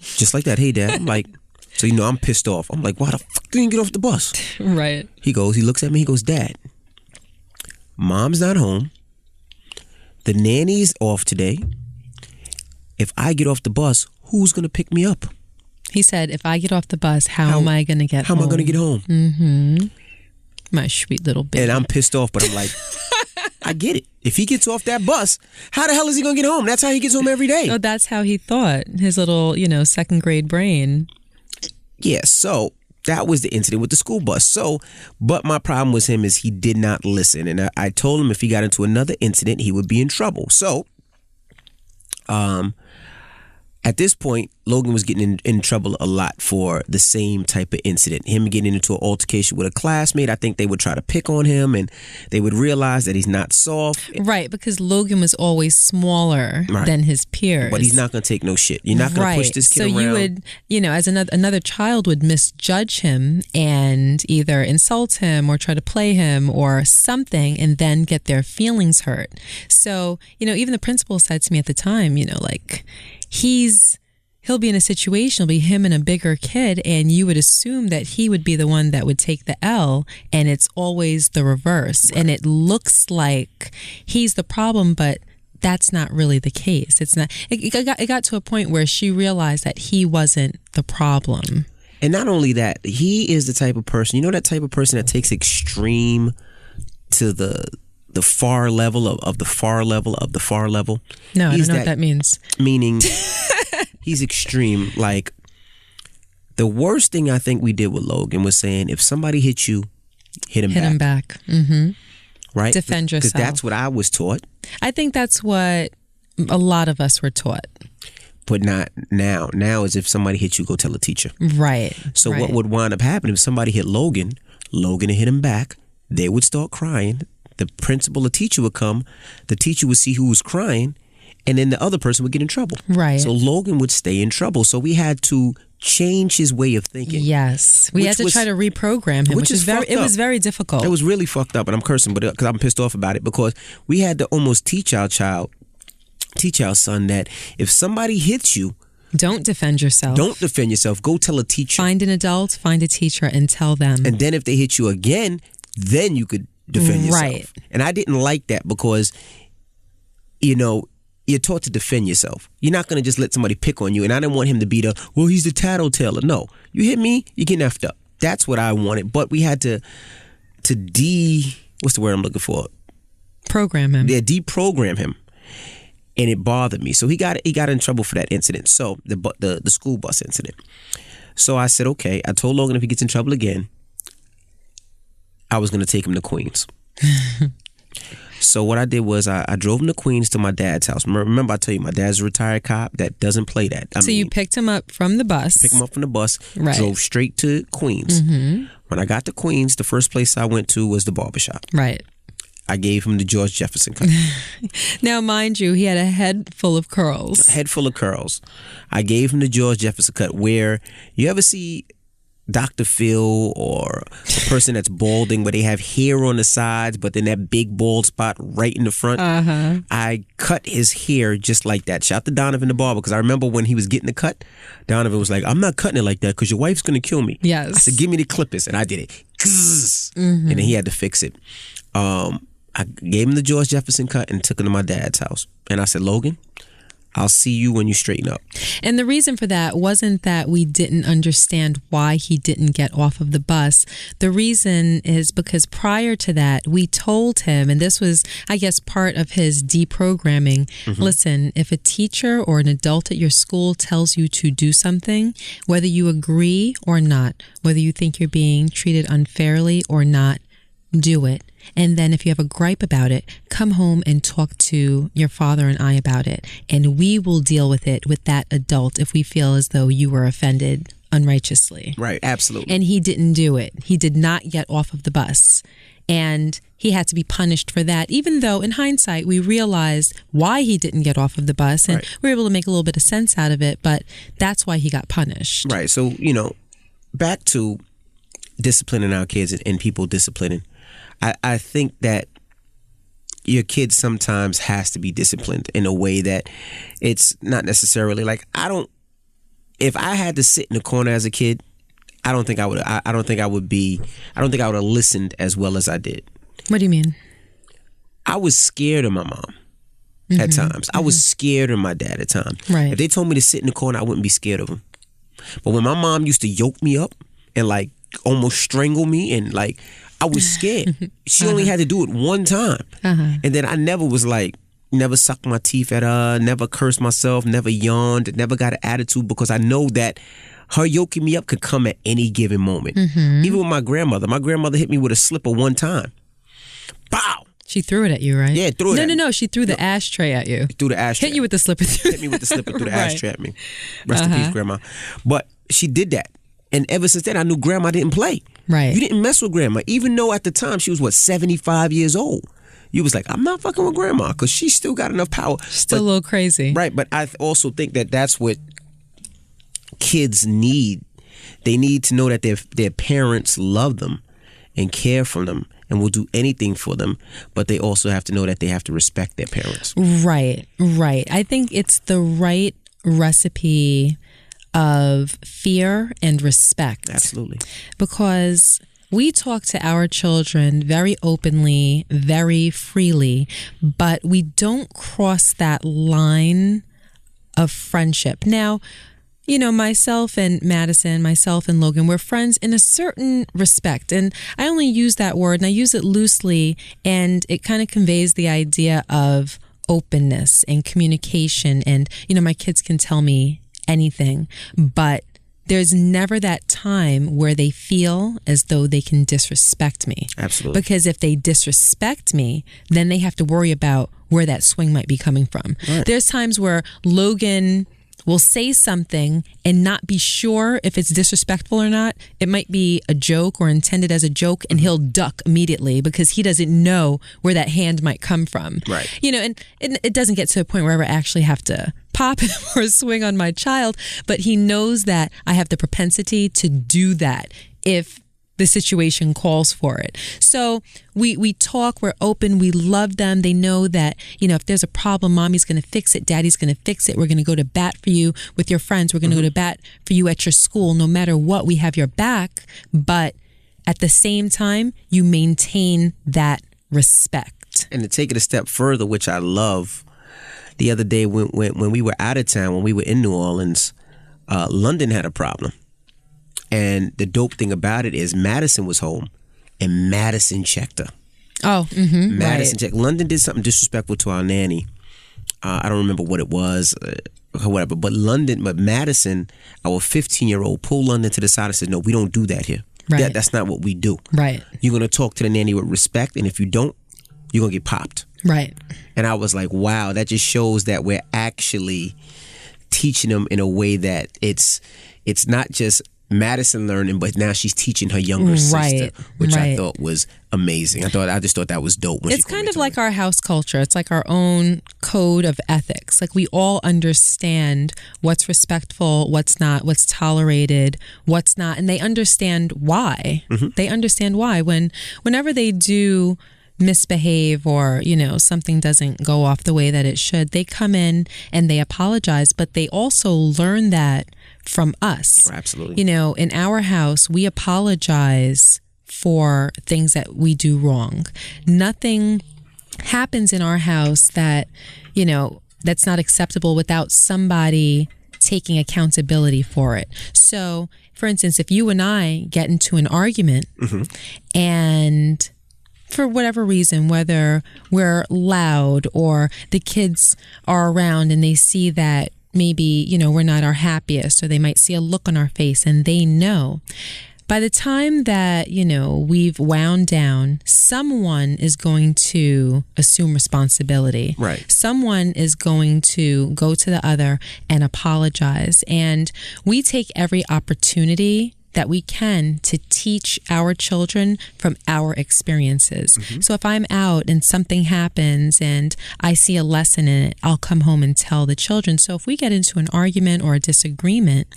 Just like that. Hey, Dad. I'm like, so I'm pissed off. I'm like, why the fuck didn't you get off the bus? Right. He looks at me, he goes, Dad, Mom's not home. The nanny's off today. If I get off the bus, who's going to pick me up? He said, if I get off the bus, how am I going to get home? How am I going to get home? Mm-hmm. My sweet little baby. And I'm pissed off, but I'm like, I get it. If he gets off that bus, how the hell is he going to get home? That's how he gets home every day. Oh, that's how he thought. His little, second grade brain. Yeah, so that was the incident with the school bus. So, but my problem with him is he did not listen. And I told him if he got into another incident, he would be in trouble. So, at this point, Logan was getting in trouble a lot for the same type of incident. Him getting into an altercation with a classmate. I think they would try to pick on him and they would realize that he's not soft. Right, because Logan was always smaller than his peers. But he's not going to take no shit. You're not going to push this kid around. So you would, as another child would misjudge him and either insult him or try to play him or something and then get their feelings hurt. So, even the principal said to me at the time, he'll be in a situation, it'll be him and a bigger kid, and you would assume that he would be the one that would take the L, and it's always the reverse. And it looks like he's the problem, but that's not really the case. It's not. It got to a point where she realized that he wasn't the problem. And not only that, he is the type of person, that type of person that takes extreme to the far level of the far level of the far level. No, I don't know what that means. Meaning he's extreme. Like, the worst thing I think we did with Logan was saying, if somebody hit you, hit him back. Mm-hmm. Right? Defend yourself. Because that's what I was taught. I think that's what a lot of us were taught. But not now. Now is if somebody hit you, go tell a teacher. Right. So what would wind up happening if somebody hit Logan would hit him back, they would start crying. The principal or teacher would come. The teacher would see who was crying, and then the other person would get in trouble. Right. So Logan would stay in trouble. So we had to change his way of thinking. Yes. We had to try to reprogram him, which was very difficult. It was really fucked up, and I'm cursing, but because I'm pissed off about it, because we had to almost teach our son that if somebody hits you, don't defend yourself. Don't defend yourself. Go tell a teacher. Find an adult, find a teacher, and tell them. And then if they hit you again, then you could defend yourself. Right. And I didn't like that because, you're taught to defend yourself. You're not going to just let somebody pick on you. And I didn't want him to be he's the tattletailer. No. You hit me, you get effed up. That's what I wanted. But we had to what's the word I'm looking for? Program him. Yeah, deprogram him. And it bothered me. So he got in trouble for that incident. So the school bus incident. So I said, okay. I told Logan if he gets in trouble again, I was going to take him to Queens. So what I did was I drove him to Queens to my dad's house. Remember I tell you, my dad's a retired cop that doesn't play that. You picked him up from the bus. Picked him up from the bus, right. Drove straight to Queens. Mm-hmm. When I got to Queens, the first place I went to was the barbershop. Right. I gave him the George Jefferson cut. Now, mind you, he had a head full of curls. A head full of curls. I gave him the George Jefferson cut, where you ever see Dr. Phil or a person that's balding where they have hair on the sides but then that big bald spot right in the front. I cut his hair just like that. Shout out to Donovan the barber, because I remember when he was getting the cut, Donovan was like, I'm not cutting it like that because your wife's going to kill me. Yes. I said, give me the clippers, and I did it. And then he had to fix it. I gave him the George Jefferson cut and took him to my dad's house. And I said, Logan, I'll see you when you straighten up. And the reason for that wasn't that we didn't understand why he didn't get off of the bus. The reason is because prior to that, we told him, and this was, I guess, part of his deprogramming, listen, if a teacher or an adult at your school tells you to do something, whether you agree or not, whether you think you're being treated unfairly or not, do it. And then if you have a gripe about it, come home and talk to your father and I about it. And we will deal with it with that adult if we feel as though you were offended unrighteously. Right, absolutely. And he didn't do it. He did not get off of the bus. And he had to be punished for that, even though in hindsight we realized why he didn't get off of the bus. And we were able to make a little bit of sense out of it. But that's why he got punished. Right. So, back to disciplining our kids and people disciplining. I think that your kid sometimes has to be disciplined in a way that it's not necessarily like, if I had to sit in the corner as a kid, I don't think I would have listened as well as I did. What do you mean? I was scared of my mom at times. I was scared of my dad at times. Right. If they told me to sit in the corner, I wouldn't be scared of them. But when my mom used to yoke me up and like almost strangle me and like, I was scared. She only had to do it one time. And then I never sucked my teeth at her, never cursed myself, never yawned, never got an attitude, because I know that her yoking me up could come at any given moment. Even with my grandmother hit me with a slipper one time. Bow! She threw it at you, right? Yeah, threw it at me. No, she threw the ashtray at you. Threw the ashtray. Hit you with the slipper. Hit me with the slipper through the ashtray at me. Rest in peace, Grandma. But she did that. And ever since then, I knew Grandma didn't play. Right. You didn't mess with Grandma, even though at the time she was, 75 years old. You was like, I'm not fucking with Grandma because she still got enough power. Still a little crazy. Right, but I also think that that's what kids need. They need to know that their parents love them and care for them and will do anything for them, but they also have to know that they have to respect their parents. Right. I think it's the right recipe of fear and respect. Absolutely. Because we talk to our children very openly, very freely, but we don't cross that line of friendship. Now, myself and Madison, myself and Logan, we're friends in a certain respect. And I only use that word and I use it loosely, and it kind of conveys the idea of openness and communication. And, my kids can tell me anything, but there's never that time where they feel as though they can disrespect me. Absolutely. Because if they disrespect me, then they have to worry about where that swing might be coming from. Right. There's times where Logan will say something and not be sure if it's disrespectful or not. It might be a joke or intended as a joke, and he'll duck immediately because he doesn't know where that hand might come from. Right. And it doesn't get to a point where I ever actually have to pop him or swing on my child, but he knows that I have the propensity to do that if the situation calls for it. So we talk, we're open, we love them. They know that, if there's a problem, mommy's going to fix it, daddy's going to fix it. We're going to go to bat for you with your friends. We're going to go to bat for you at your school. No matter what, we have your back. But at the same time, you maintain that respect. And to take it a step further, which I love, the other day when we were out of town, when we were in New Orleans, London had a problem. And the dope thing about it is Madison was home and Madison checked her. Oh, Madison checked. London did something disrespectful to our nanny. I don't remember what it was, whatever. But Madison, our 15-year-old, pulled London to the side and said, no, we don't do that here. Right. That's not what we do. Right. You're going to talk to the nanny with respect. And if you don't, you're going to get popped. Right. And I was like, wow, that just shows that we're actually teaching them in a way that it's not just Madison learning, but now she's teaching her younger sister, which I thought was amazing. I just thought that was dope. When it's kind of like our house culture. It's like our own code of ethics. Like we all understand what's respectful, what's not, what's tolerated, what's not, and they understand why. They understand why whenever they do misbehave or something doesn't go off the way that it should, they come in and they apologize, but they also learn that from us. Absolutely. In our house, we apologize for things that we do wrong. Nothing happens in our house that that's not acceptable without somebody taking accountability for it. So for instance, if you and I get into an argument and for whatever reason, whether we're loud or the kids are around and they see that maybe, we're not our happiest, or they might see a look on our face and they know. By the time that, we've wound down, someone is going to assume responsibility. Right. Someone is going to go to the other and apologize. And we take every opportunity that we can to teach our children from our experiences. So if I'm out and something happens and I see a lesson in it, I'll come home and tell the children. So if we get into an argument or a disagreement,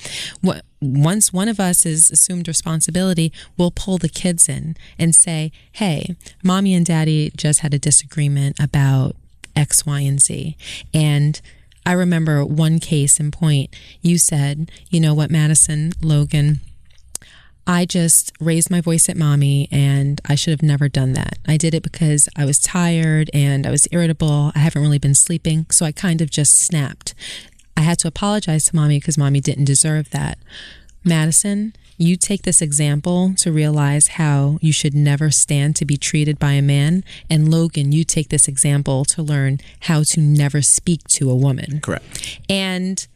once one of us is assumed responsibility, we'll pull the kids in and say, hey, mommy and daddy just had a disagreement about X, Y, and Z. And I remember one case in point, you said, you know what, Madison, Logan, I just raised my voice at mommy and I should have never done that. I did it because I was tired and I was irritable. I haven't really been sleeping. So I kind of just snapped. I had to apologize to mommy because mommy didn't deserve that. Madison, you take this example to realize how you should never stand to be treated by a man. And Logan, you take this example to learn how to never speak to a woman. Correct. And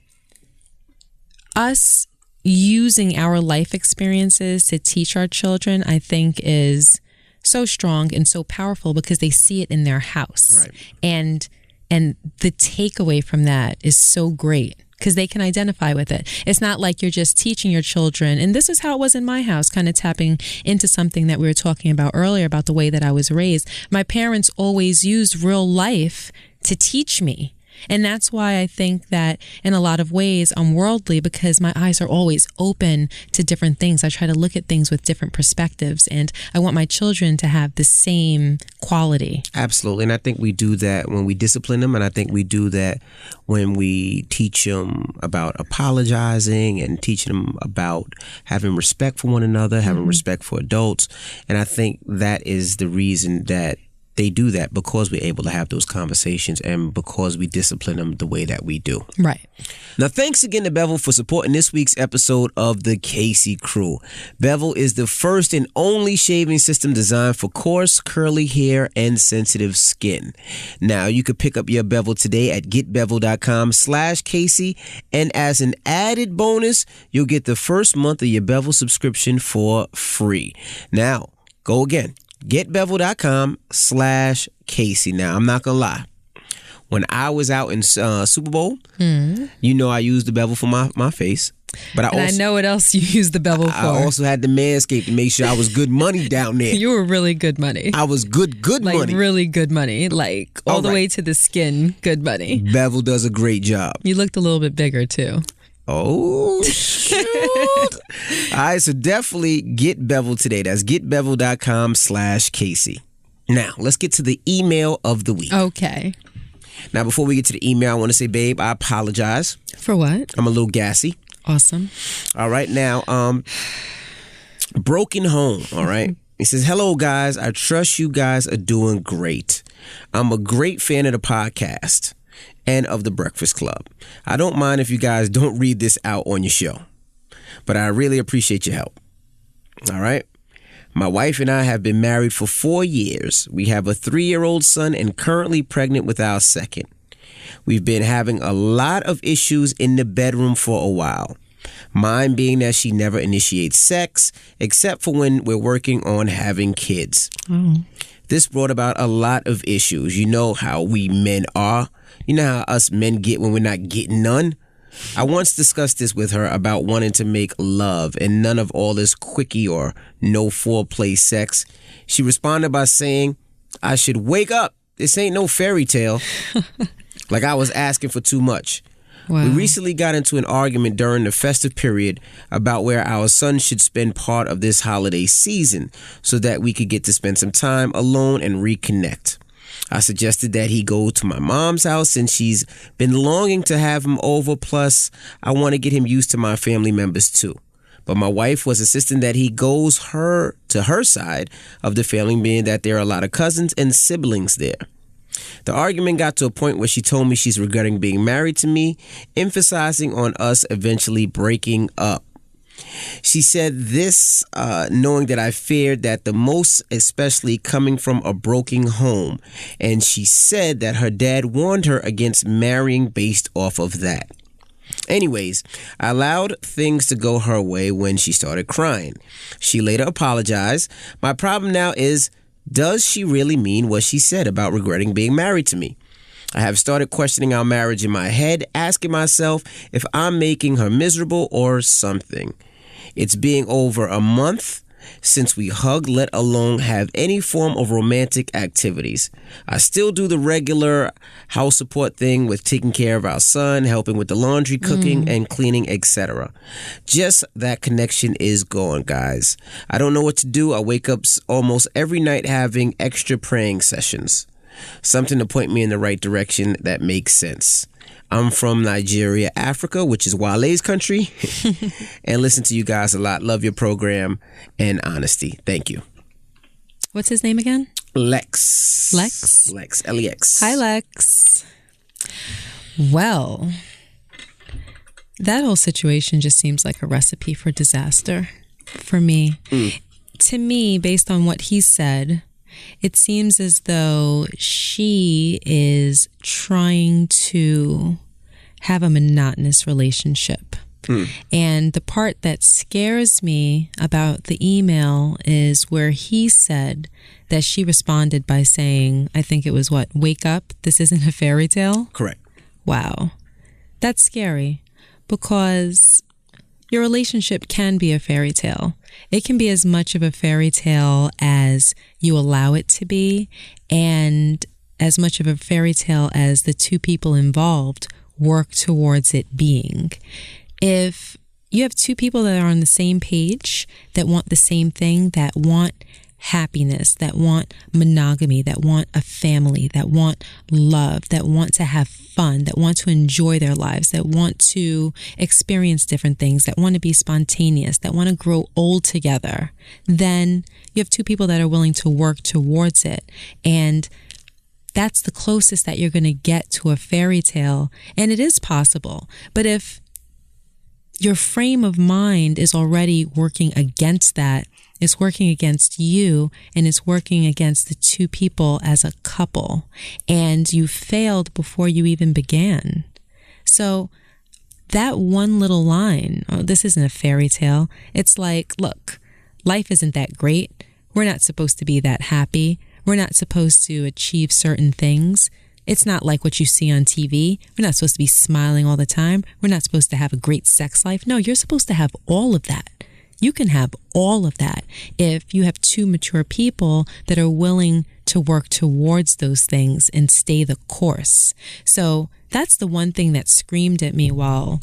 us using our life experiences to teach our children, I think, is so strong and so powerful because they see it in their house. Right. And the takeaway from that is so great because they can identify with it. It's not like you're just teaching your children, and this is how it was in my house, kind of tapping into something that we were talking about earlier about the way that I was raised. My parents always used real life to teach me. And that's why I think that in a lot of ways I'm worldly because my eyes are always open to different things. I try to look at things with different perspectives, and I want my children to have the same quality. Absolutely. And I think we do that when we discipline them. And I think we do that when we teach them about apologizing and teaching them about having respect for one another, having respect for adults. And I think that is the reason that they do that, because we're able to have those conversations and because we discipline them the way that we do. Right. Now, thanks again to Bevel for supporting this week's episode of The Casey Crew. Bevel is the first and only shaving system designed for coarse, curly hair and sensitive skin. Now, you can pick up your Bevel today at getbevel.com/Casey. And as an added bonus, you'll get the first month of your Bevel subscription for free. Now, go again. Getbevel.com/Casey. Now, I'm not gonna lie. When I was out in Super Bowl, I used the bevel for my face. But I know what else you use the bevel for. I also had the Manscaped to make sure I was good money down there. You were really good money. I was good money. Like really good money. Like all the way to the skin, good money. Bevel does a great job. You looked a little bit bigger too. Oh, shoot. All right, so definitely get Bevel today. That's getbevel.com/Casey. Now, let's get to the email of the week. Okay. Now, before we get to the email, I want to say, babe, I apologize. For what? I'm a little gassy. Awesome. All right, now, Broken Home, all right? He says, hello, guys. I trust you guys are doing great. I'm a great fan of the podcast and of the Breakfast Club. I don't mind if you guys don't read this out on your show, but I really appreciate your help. All right. My wife and I have been married for 4 years. We have a 3-year-old son and currently pregnant with our second. We've been having a lot of issues in the bedroom for a while. Mine being that she never initiates sex except for when we're working on having kids. This brought about a lot of issues. You know how we men are. You know how us men get when we're not getting none. I once discussed this with her about wanting to make love and none of all this quickie or no foreplay sex. She responded by saying, I should wake up. This ain't no fairy tale. Like I was asking for too much. Wow. We recently got into an argument during the festive period about where our son should spend part of this holiday season so that we could get to spend some time alone and reconnect. I suggested that he go to my mom's house since she's been longing to have him over. Plus, I want to get him used to my family members too. But my wife was insisting that he goes to her side of the family, being that there are a lot of cousins and siblings there. The argument got to a point where she told me she's regretting being married to me, emphasizing on us eventually breaking up. She said this knowing that I feared that the most, especially coming from a broken home. And she said that her dad warned her against marrying based off of that. Anyways, I allowed things to go her way when she started crying. She later apologized. My problem now is, does she really mean what she said about regretting being married to me? I have started questioning our marriage in my head, asking myself if I'm making her miserable or something. It's being over a month since we hugged, let alone have any form of romantic activities. I still do the regular house support thing with taking care of our son, helping with the laundry, cooking, and cleaning, etc. Just that connection is gone, guys. I don't know what to do. I wake up almost every night having extra praying sessions. Something to point me in the right direction that makes sense. I'm from Nigeria, Africa, which is Wale's country, and listen to you guys a lot. Love your program and honesty. Thank you. What's his name again? Lex. Lex? Lex, L-E-X. Hi, Lex. Well, that whole situation just seems like a recipe for disaster for me. To me, based on what he said, it seems as though she is trying to have a monotonous relationship. And the part that scares me about the email is where he said that she responded by saying, I think it was what, wake up, this isn't a fairy tale? Correct. Wow. That's scary because your relationship can be a fairy tale. It can be as much of a fairy tale as you allow it to be, and as much of a fairy tale as the two people involved work towards it being. If you have two people that are on the same page, that want the same thing, that want happiness, that want monogamy, that want a family, that want love, that want to have fun, that want to enjoy their lives, that want to experience different things, that want to be spontaneous, that want to grow old together, then you have two people that are willing to work towards it. And that's the closest that you're going to get to a fairy tale. And it is possible. But if your frame of mind is already working against that, it's working against you, and it's working against the two people as a couple, and you failed before you even began. So that one little line, oh, this isn't a fairy tale. It's like, look, life isn't that great. We're not supposed to be that happy. We're not supposed to achieve certain things. It's not like what you see on TV. We're not supposed to be smiling all the time. We're not supposed to have a great sex life. No, you're supposed to have all of that. You can have all of that if you have two mature people that are willing to work towards those things and stay the course. So that's the one thing that screamed at me while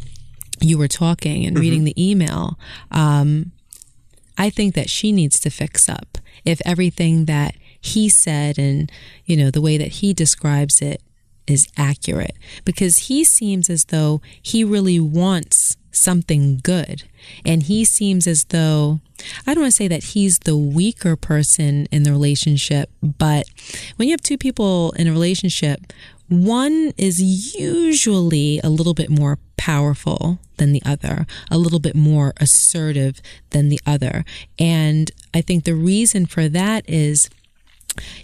you were talking and reading the email. I think that she needs to fix up. If everything that he said and, you know, the way that he describes it is accurate, because he seems as though he really wants something good. And he seems as though, I don't want to say that he's the weaker person in the relationship, but when you have two people in a relationship, one is usually a little bit more powerful than the other, a little bit more assertive than the other. And I think the reason for that is,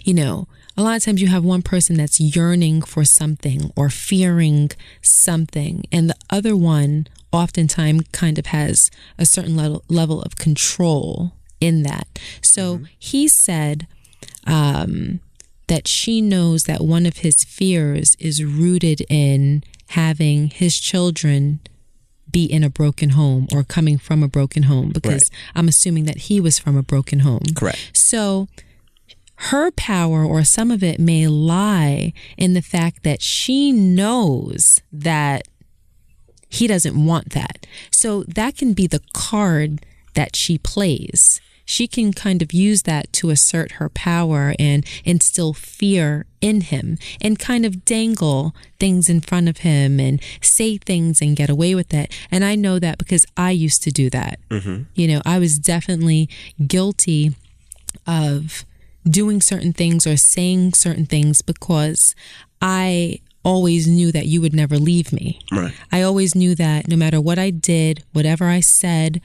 you know, a lot of times you have one person that's yearning for something or fearing something, and the other one oftentimes kind of has a certain level of control in that. So he said, that she knows that one of his fears is rooted in having his children be in a broken home or coming from a broken home, because I'm assuming that he was from a broken home. Correct. So her power, or some of it, may lie in the fact that she knows that he doesn't want that. So that can be the card that she plays. She can kind of use that to assert her power and instill fear in him and kind of dangle things in front of him and say things and get away with it. And I know that because I used to do that. Mm-hmm. You know, I was definitely guilty of doing certain things or saying certain things because I always knew that you would never leave me. Right. I always knew that no matter what I did, whatever I said,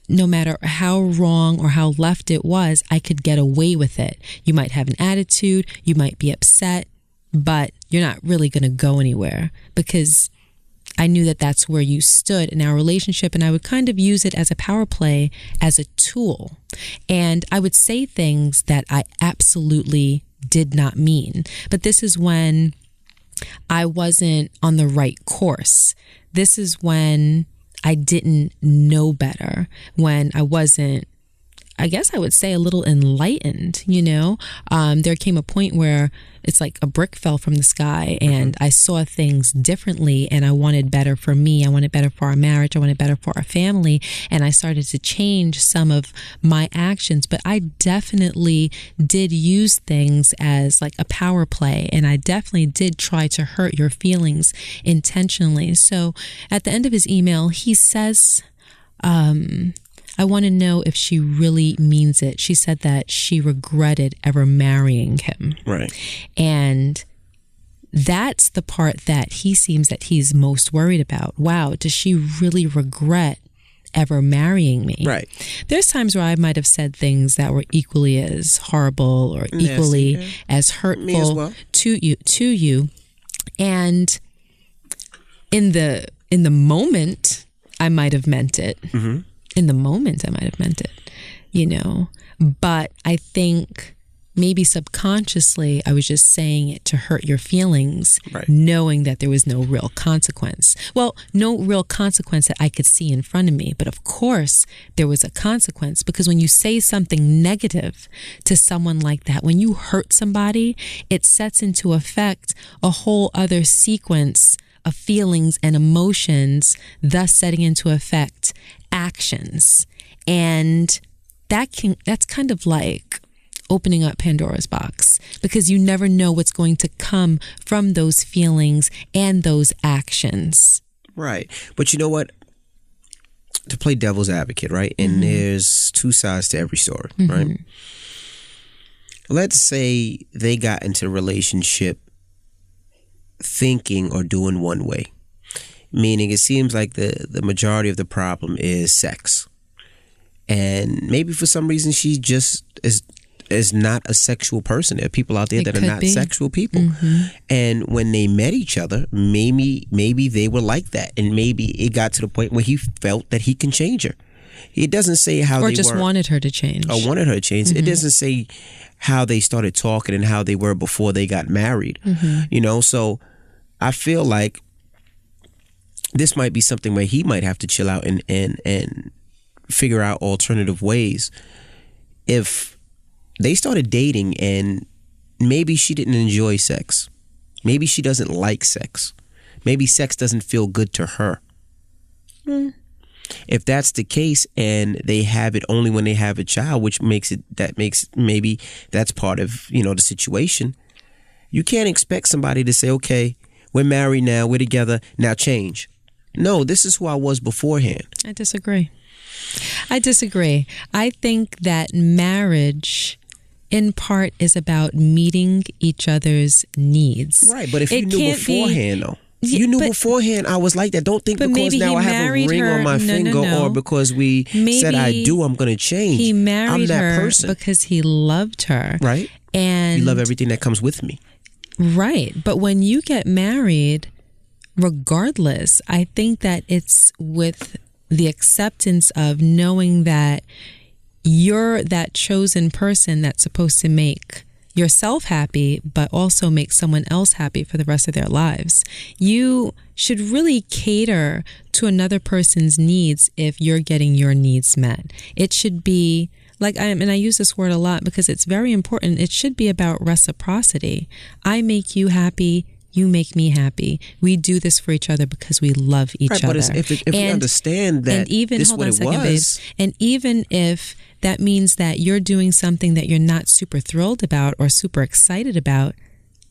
no matter how wrong or how left it was, I could get away with it. You might have an attitude, you might be upset, but you're not really going to go anywhere, because I knew that that's where you stood in our relationship, and I would kind of use it as a power play, as a tool. And I would say things that I absolutely did not mean. But this is when I wasn't on the right course. This is when I didn't know better, when I wasn't, I guess I would say, a little enlightened, you know. There came a point where it's like a brick fell from the sky and I saw things differently, and I wanted better for me. I wanted better for our marriage. I wanted better for our family. And I started to change some of my actions, but I definitely did use things as like a power play. And I definitely did try to hurt your feelings intentionally. So at the end of his email, he says, I want to know if she really means it. She said that she regretted ever marrying him. Right. And that's the part that he seems that he's most worried about. Wow, does she really regret ever marrying me? Right. There's times where I might have said things that were equally as horrible or equally as hurtful to you. And in the moment, I might have meant it. Mm-hmm. In the moment, I might have meant it, you know, but I think maybe subconsciously I was just saying it to hurt your feelings, knowing that there was no real consequence. Well, no real consequence that I could see in front of me. But of course, there was a consequence, because when you say something negative to someone like that, when you hurt somebody, it sets into effect a whole other sequence of feelings and emotions, thus setting into effect actions. And that's kind of like opening up Pandora's box, because you never know what's going to come from those feelings and those actions. Right. But you know what? To play devil's advocate, right? And there's two sides to every story, right? Let's say they got into a relationship thinking or doing one way, meaning it seems like the majority of the problem is sex, and maybe for some reason she just is not a sexual person. There are people out there that are not sexual people, and when they met each other, maybe they were like that, and maybe it got to the point where he felt that he can change her. It doesn't say how or they just were, wanted her to change. or wanted her to change. It doesn't say how they started talking and how they were before they got married. You know, so I feel like this might be something where he might have to chill out and figure out alternative ways. If they started dating and maybe she didn't enjoy sex, maybe she doesn't like sex, maybe sex doesn't feel good to her. If that's the case and they have it only when they have a child, which makes maybe that's part of, you know, the situation. You can't expect somebody to say, okay, we're married now, we're together, now change. No, this is who I was beforehand. I disagree. I think that marriage, in part, is about meeting each other's needs. Right, but if you knew beforehand, though. You knew beforehand I was like that. Don't think because now I have a ring on my finger or because we said I do, I'm going to change. He married her person because he loved her. Right. And you love everything that comes with me. Right. But when you get married, regardless, I think that it's with the acceptance of knowing that you're that chosen person that's supposed to make yourself happy, but also make someone else happy for the rest of their lives. You should really cater to another person's needs if you're getting your needs met. It should be like, and I use this word a lot because it's very important. It should be about reciprocity. I make you happy. You make me happy. We do this for each other because we love each other. But if we understand that this is what it was. And even if that means that you're doing something that you're not super thrilled about or super excited about,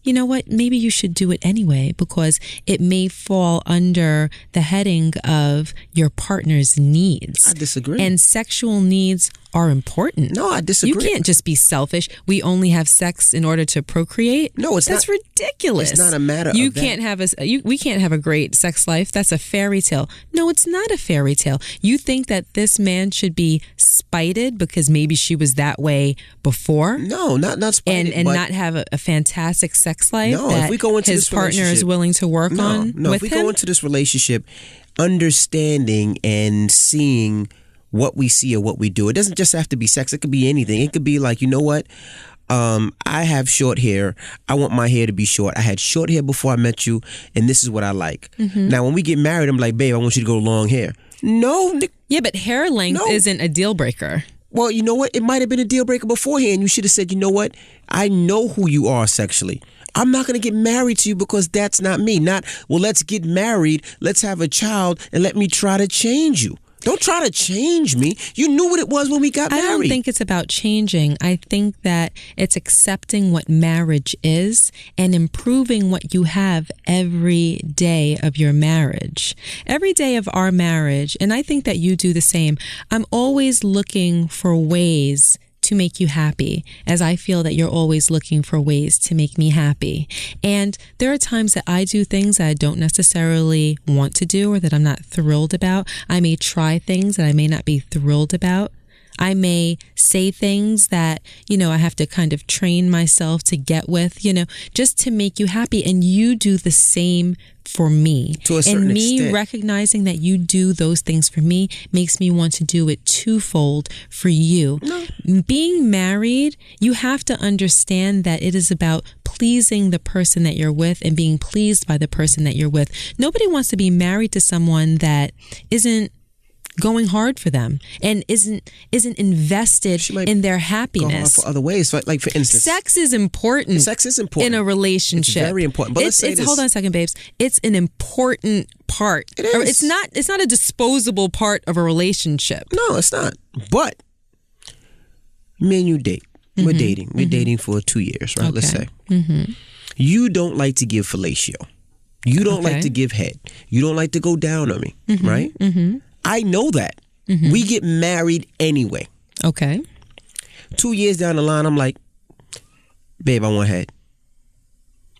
you know what? Maybe you should do it anyway because it may fall under the heading of your partner's needs. I disagree. And sexual needs are important. No, I disagree. You can't just be selfish. We only have sex in order to procreate. No, That's ridiculous. It's not a matter of that. We can't have a great sex life. That's a fairy tale. No, it's not a fairy tale. You think that this man should be spited because maybe she was that way before? No, not spited. And not have a fantastic sex life if we go into his partner is willing to work on No, with if we him? go into this relationship, understanding and seeing what we see or what we do. It doesn't just have to be sex. It could be anything. It could be like, you know what? I have short hair. I want my hair to be short. I had short hair before I met you, and this is what I like. Mm-hmm. Now, when we get married, I'm like, babe, I want you to go long hair. No. Yeah, but hair length isn't a deal breaker. Well, you know what? It might have been a deal breaker beforehand. You should have said, you know what? I know who you are sexually. I'm not going to get married to you because that's not me. Let's get married, let's have a child, and let me try to change you. Don't try to change me. You knew what it was when we got married. I don't think it's about changing. I think that it's accepting what marriage is and improving what you have every day of your marriage. Every day of our marriage, and I think that you do the same, I'm always looking for ways to make you happy, as I feel that you're always looking for ways to make me happy. And there are times that I do things that I don't necessarily want to do or that I'm not thrilled about. I may try things that I may not be thrilled about. I may say things that, I have to kind of train myself to get with, just to make you happy. And you do the same for me. To a certain extent. And me recognizing that you do those things for me makes me want to do it twofold for you. No. Being married, you have to understand that it is about pleasing the person that you're with and being pleased by the person that you're with. Nobody wants to be married to someone that isn't going hard for them and isn't invested in their happiness. Go hard for other ways. Like for instance, sex is important. Sex is important in a relationship. It's very important. But let's say this. Hold on a second, babes. It's an important part. It is. It's not a disposable part of a relationship. No, it's not. But me and you date. Mm-hmm. We're dating. We're dating for 2 years, right? Okay. Let's say. Mm-hmm. You don't like to give fellatio. You don't like to give head. You don't like to go down on me, right? Mm-hmm. I know that. Mm-hmm. We get married anyway. Okay. 2 years down the line, I'm like, babe, I want head.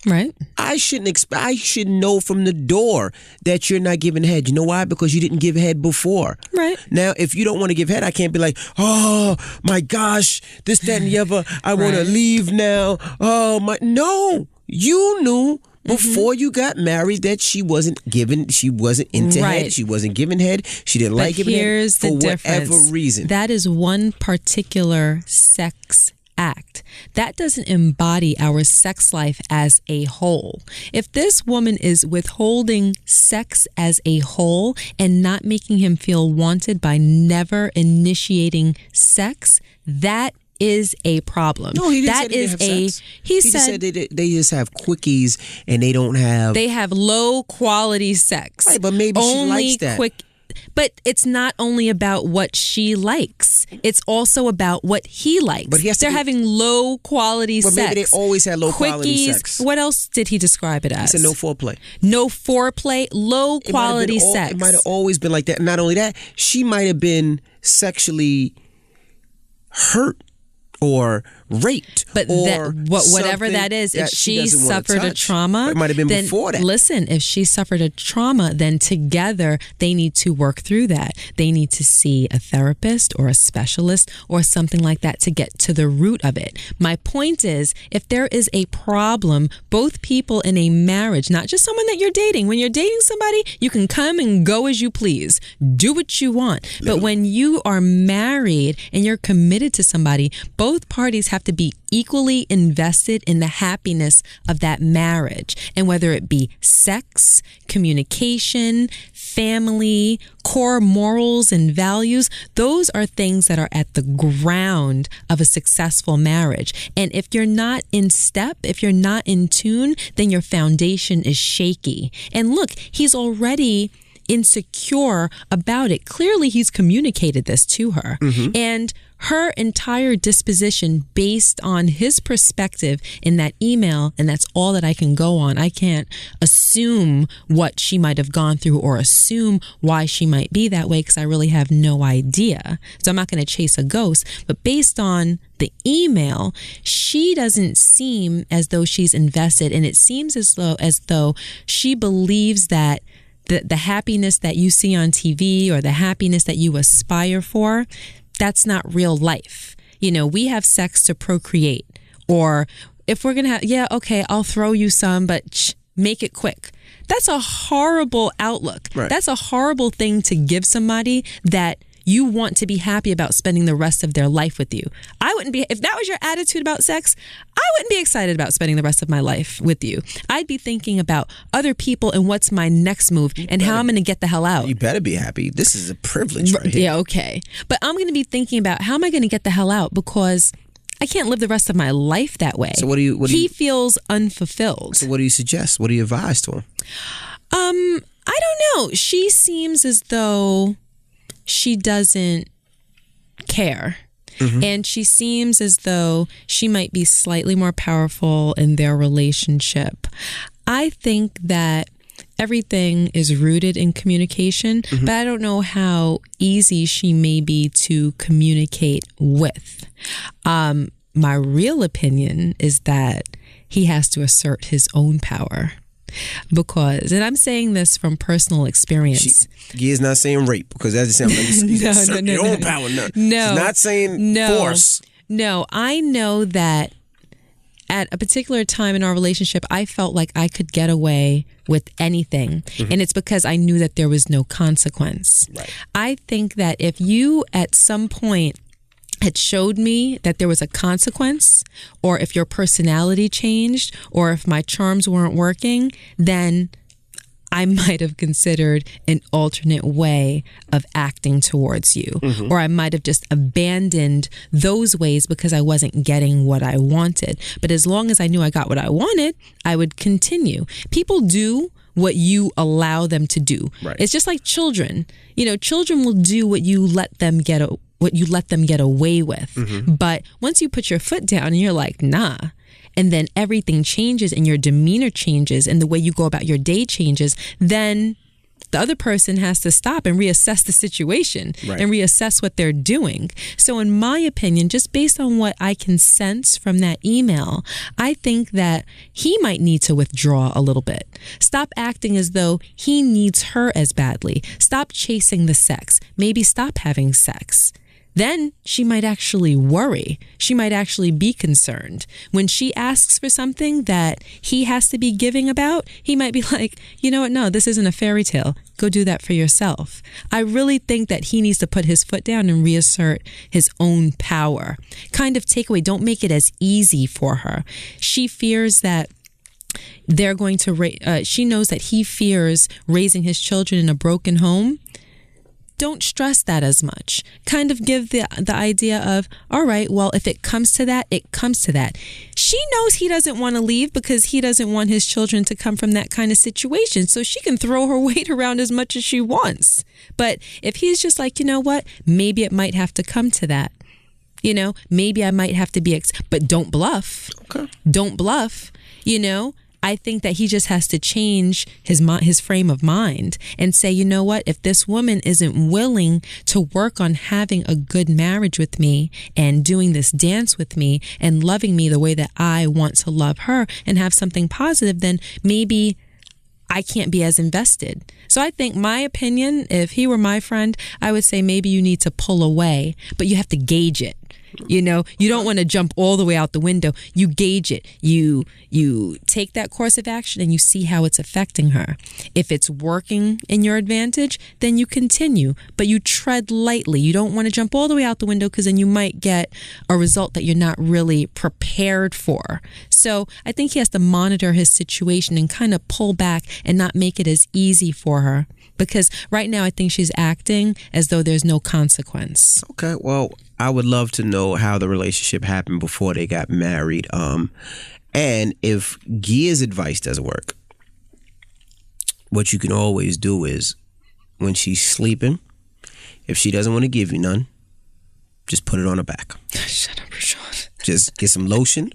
Right. I should know from the door that you're not giving head. You know why? Because you didn't give head before. Right. Now, if you don't want to give head, I can't be like, oh my gosh, this, that, and the other. I want to leave now. Oh my, no. You knew before you got married that she wasn't into head. She wasn't giving head. She didn't like giving head for whatever reason. That is one particular sex act. That doesn't embody our sex life as a whole. If this woman is withholding sex as a whole and not making him feel wanted by never initiating sex, that is a problem. No, he didn't say they have sex. He said they just have quickies and they don't have. They have low quality sex. Right, but maybe she likes that. But it's not only about what she likes. It's also about what he likes. But they're having low quality sex. But maybe they always had low quality sex. What else did he describe it as? He said no foreplay. No foreplay, low quality sex. It might have always been like that. Not only that, she might have been sexually hurt or raped. But whatever that is, if she suffered a trauma, it might have been before that. Listen, if she suffered a trauma, then together they need to work through that. They need to see a therapist or a specialist or something like that to get to the root of it. My point is, if there is a problem, both people in a marriage, not just someone that you're dating. When you're dating somebody, you can come and go as you please. Do what you want. But when you are married and you're committed to somebody, both parties have to be equally invested in the happiness of that marriage. And whether it be sex, communication, family, core morals and values, those are things that are at the ground of a successful marriage. And if you're not in step, if you're not in tune, then your foundation is shaky. And look, he's already insecure about it. Clearly, he's communicated this to her. And her entire disposition based on his perspective in that email, and that's all that I can go on. I can't assume what she might have gone through or assume why she might be that way because I really have no idea. So I'm not going to chase a ghost. But based on the email, she doesn't seem as though she's invested, and it seems as though she believes that the happiness that you see on TV or the happiness that you aspire for, that's not real life. You know, we have sex to procreate, or if we're going to have, yeah, okay, I'll throw you some, but make it quick. That's a horrible outlook. Right. That's a horrible thing to give somebody that you want to be happy about spending the rest of their life with you. I wouldn't be, if that was your attitude about sex, I wouldn't be excited about spending the rest of my life with you. I'd be thinking about other people and what's my next move and how I'm going to get the hell out. You better be happy. This is a privilege right here. Yeah, okay. But I'm going to be thinking about how am I going to get the hell out, because I can't live the rest of my life that way. So he feels unfulfilled. So what do you suggest? What do you advise to him? I don't know. She seems as though she doesn't care. And she seems as though she might be slightly more powerful in their relationship. I think that everything is rooted in communication, but I don't know how easy she may be to communicate with. My real opinion is that he has to assert his own power. Because, and I'm saying this from personal experience. He is not saying rape, because that just sounds like your own power. No. She's not saying force. No, I know that at a particular time in our relationship, I felt like I could get away with anything. And it's because I knew that there was no consequence. Right. I think that if you at some point had showed me that there was a consequence, or if your personality changed, or if my charms weren't working, then I might have considered an alternate way of acting towards you. Or I might have just abandoned those ways because I wasn't getting what I wanted. But as long as I knew I got what I wanted, I would continue. People do what you allow them to do. Right. It's just like children. You know, children will do what you let them get away with. But once you put your foot down and you're like, nah, and then everything changes and your demeanor changes and the way you go about your day changes, then the other person has to stop and reassess the situation and reassess what they're doing. So in my opinion, just based on what I can sense from that email, I think that he might need to withdraw a little bit. Stop acting as though he needs her as badly. Stop chasing the sex. Maybe stop having sex. Then she might actually worry. She might actually be concerned. When she asks for something that he has to be giving about, he might be like, you know what? No, this isn't a fairy tale. Go do that for yourself. I really think that he needs to put his foot down and reassert his own power. Kind of take away. Don't make it as easy for her. She fears that they're going to, she knows that he fears raising his children in a broken home. Don't stress that as much. Kind of give the idea of, all right, well, if it comes to that, it comes to that. She knows he doesn't want to leave because he doesn't want his children to come from that kind of situation. So she can throw her weight around as much as she wants. But if he's just like, you know what, maybe it might have to come to that. You know, maybe I might have to be, but don't bluff. Okay. Don't bluff, you know. I think that he just has to change his frame of mind and say, you know what, if this woman isn't willing to work on having a good marriage with me and doing this dance with me and loving me the way that I want to love her and have something positive, then maybe I can't be as invested. So I think my opinion, if he were my friend, I would say maybe you need to pull away, but you have to gauge it. You know, you don't want to jump all the way out the window. You gauge it. You take that course of action and you see how it's affecting her. If it's working in your advantage, then you continue, but you tread lightly. You don't want to jump all the way out the window because then you might get a result that you're not really prepared for. So I think he has to monitor his situation and kind of pull back and not make it as easy for her. Because right now I think she's acting as though there's no consequence. Okay, well, I would love to know how the relationship happened before they got married. And if Gia's advice doesn't work, what you can always do is when she's sleeping, if she doesn't want to give you none, just put it on her back. Shut up, Rashawn. Just get some lotion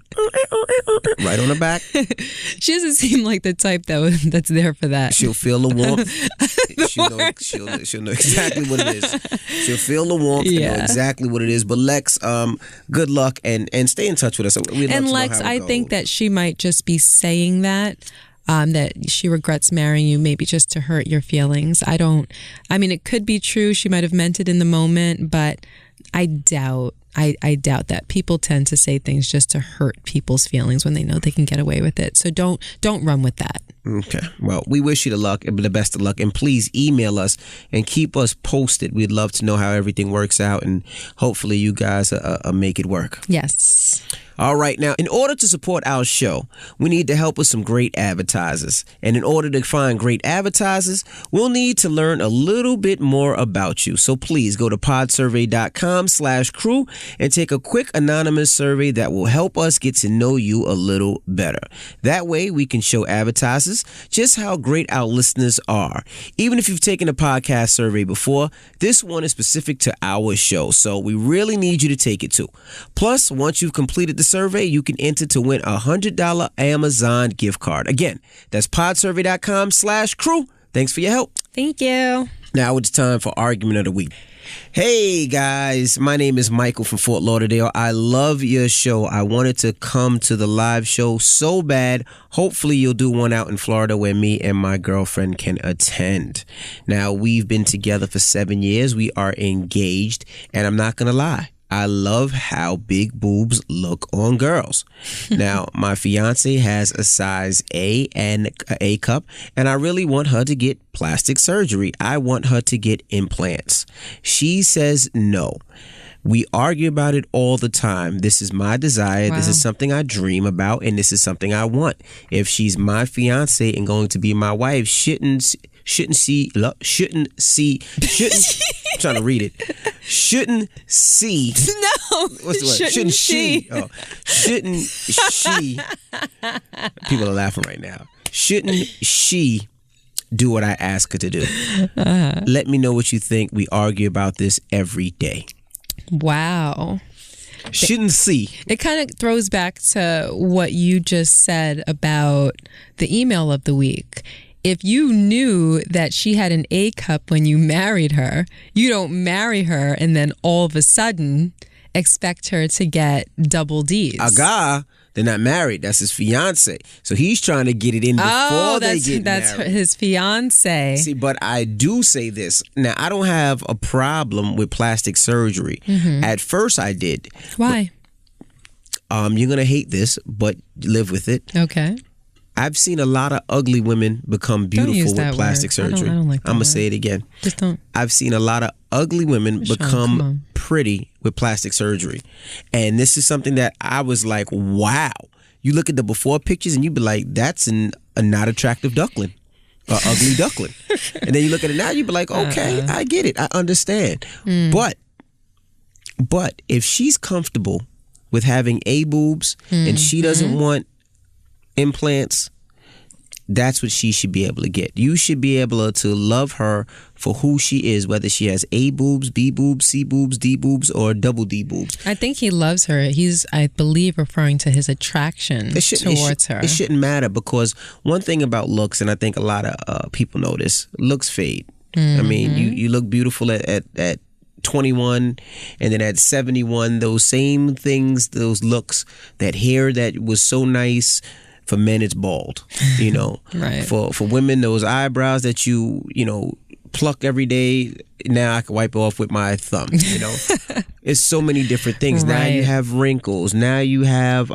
right on her back. She doesn't seem like the type that's there for that. She'll feel the warmth. She'll know exactly what it is. She'll feel the warmth and know exactly what it is. But Lex, good luck and stay in touch with us. And Lex, I think that she might just be saying that she regrets marrying you, maybe just to hurt your feelings. I mean, it could be true. She might have meant it in the moment, but I doubt that people tend to say things just to hurt people's feelings when they know they can get away with it. So don't run with that. Okay. Well, we wish you the best of luck, and please email us and keep us posted. We'd love to know how everything works out, and hopefully you guys make it work. Yes. All right. Now, in order to support our show, we need to help with some great advertisers. And in order to find great advertisers, we'll need to learn a little bit more about you. So please go to podsurvey.com/crew and take a quick anonymous survey that will help us get to know you a little better. That way we can show advertisers just how great our listeners are. Even if you've taken a podcast survey before, this one is specific to our show. So we really need you to take it too. Plus, once you've completed the survey, you can enter to win a $100 Amazon gift card. Again, that's podsurvey.com/crew. Thanks for your help. Thank you. Now it's time for Argument of the Week. Hey guys, my name is Michael from Fort Lauderdale. I love your show. I wanted to come to the live show so bad. Hopefully you'll do one out in Florida where me and my girlfriend can attend. Now, we've been together for 7 years. We are engaged, and I'm not going to lie, I love how big boobs look on girls. Now, my fiance has a size A and A cup, and I really want her to get plastic surgery. I want her to get implants. She says no. We argue about it all the time. This is my desire. Wow. This is something I dream about, and this is something I want. If she's my fiance and going to be my wife, shouldn't I'm trying to read it. Shouldn't see. No. What's the word? Shouldn't she? Oh, shouldn't she? People are laughing right now. Shouldn't she do what I ask her to do? Let me know what you think. We argue about this every day. Wow. Shouldn't see. It kind of throws back to what you just said about the email of the week. If you knew that she had an A cup when you married her, you don't marry her and then all of a sudden expect her to get double D's. Aga, they're not married. That's his fiance. So he's trying to get it in before they get married. That's his fiance. See, but I do say this. Now, I don't have a problem with plastic surgery. Mm-hmm. At first, I did. Why? But, you're going to hate this, but live with it. Okay. I've seen a lot of ugly women become beautiful with plastic surgery. I don't like that I'm going word. to say it again. Just don't. I've seen a lot of ugly women become pretty with plastic surgery. And this is something that I was like, wow. You look at the before pictures and you be like, that's a not attractive duckling. Ugly duckling. And then you look at it now, you be like, okay, I get it. I understand. But if she's comfortable with having A boobs and she doesn't want implants, That's what she should be able to get. You should be able to love her for who she is, whether she has A boobs, B boobs, C boobs, D boobs, or double D boobs. I think he loves her. He's, I believe, referring to his attraction towards her. It shouldn't matter, because one thing about looks, and I think a lot of people know this, looks fade. I mean, you look beautiful at 21, and then at 71, those same things, those looks, that hair that was so nice. For men, it's bald, you know. Right. For women, those eyebrows that you know, pluck every day, now I can wipe it off with my thumb, you know. It's so many different things. Right. Now you have wrinkles. Now you have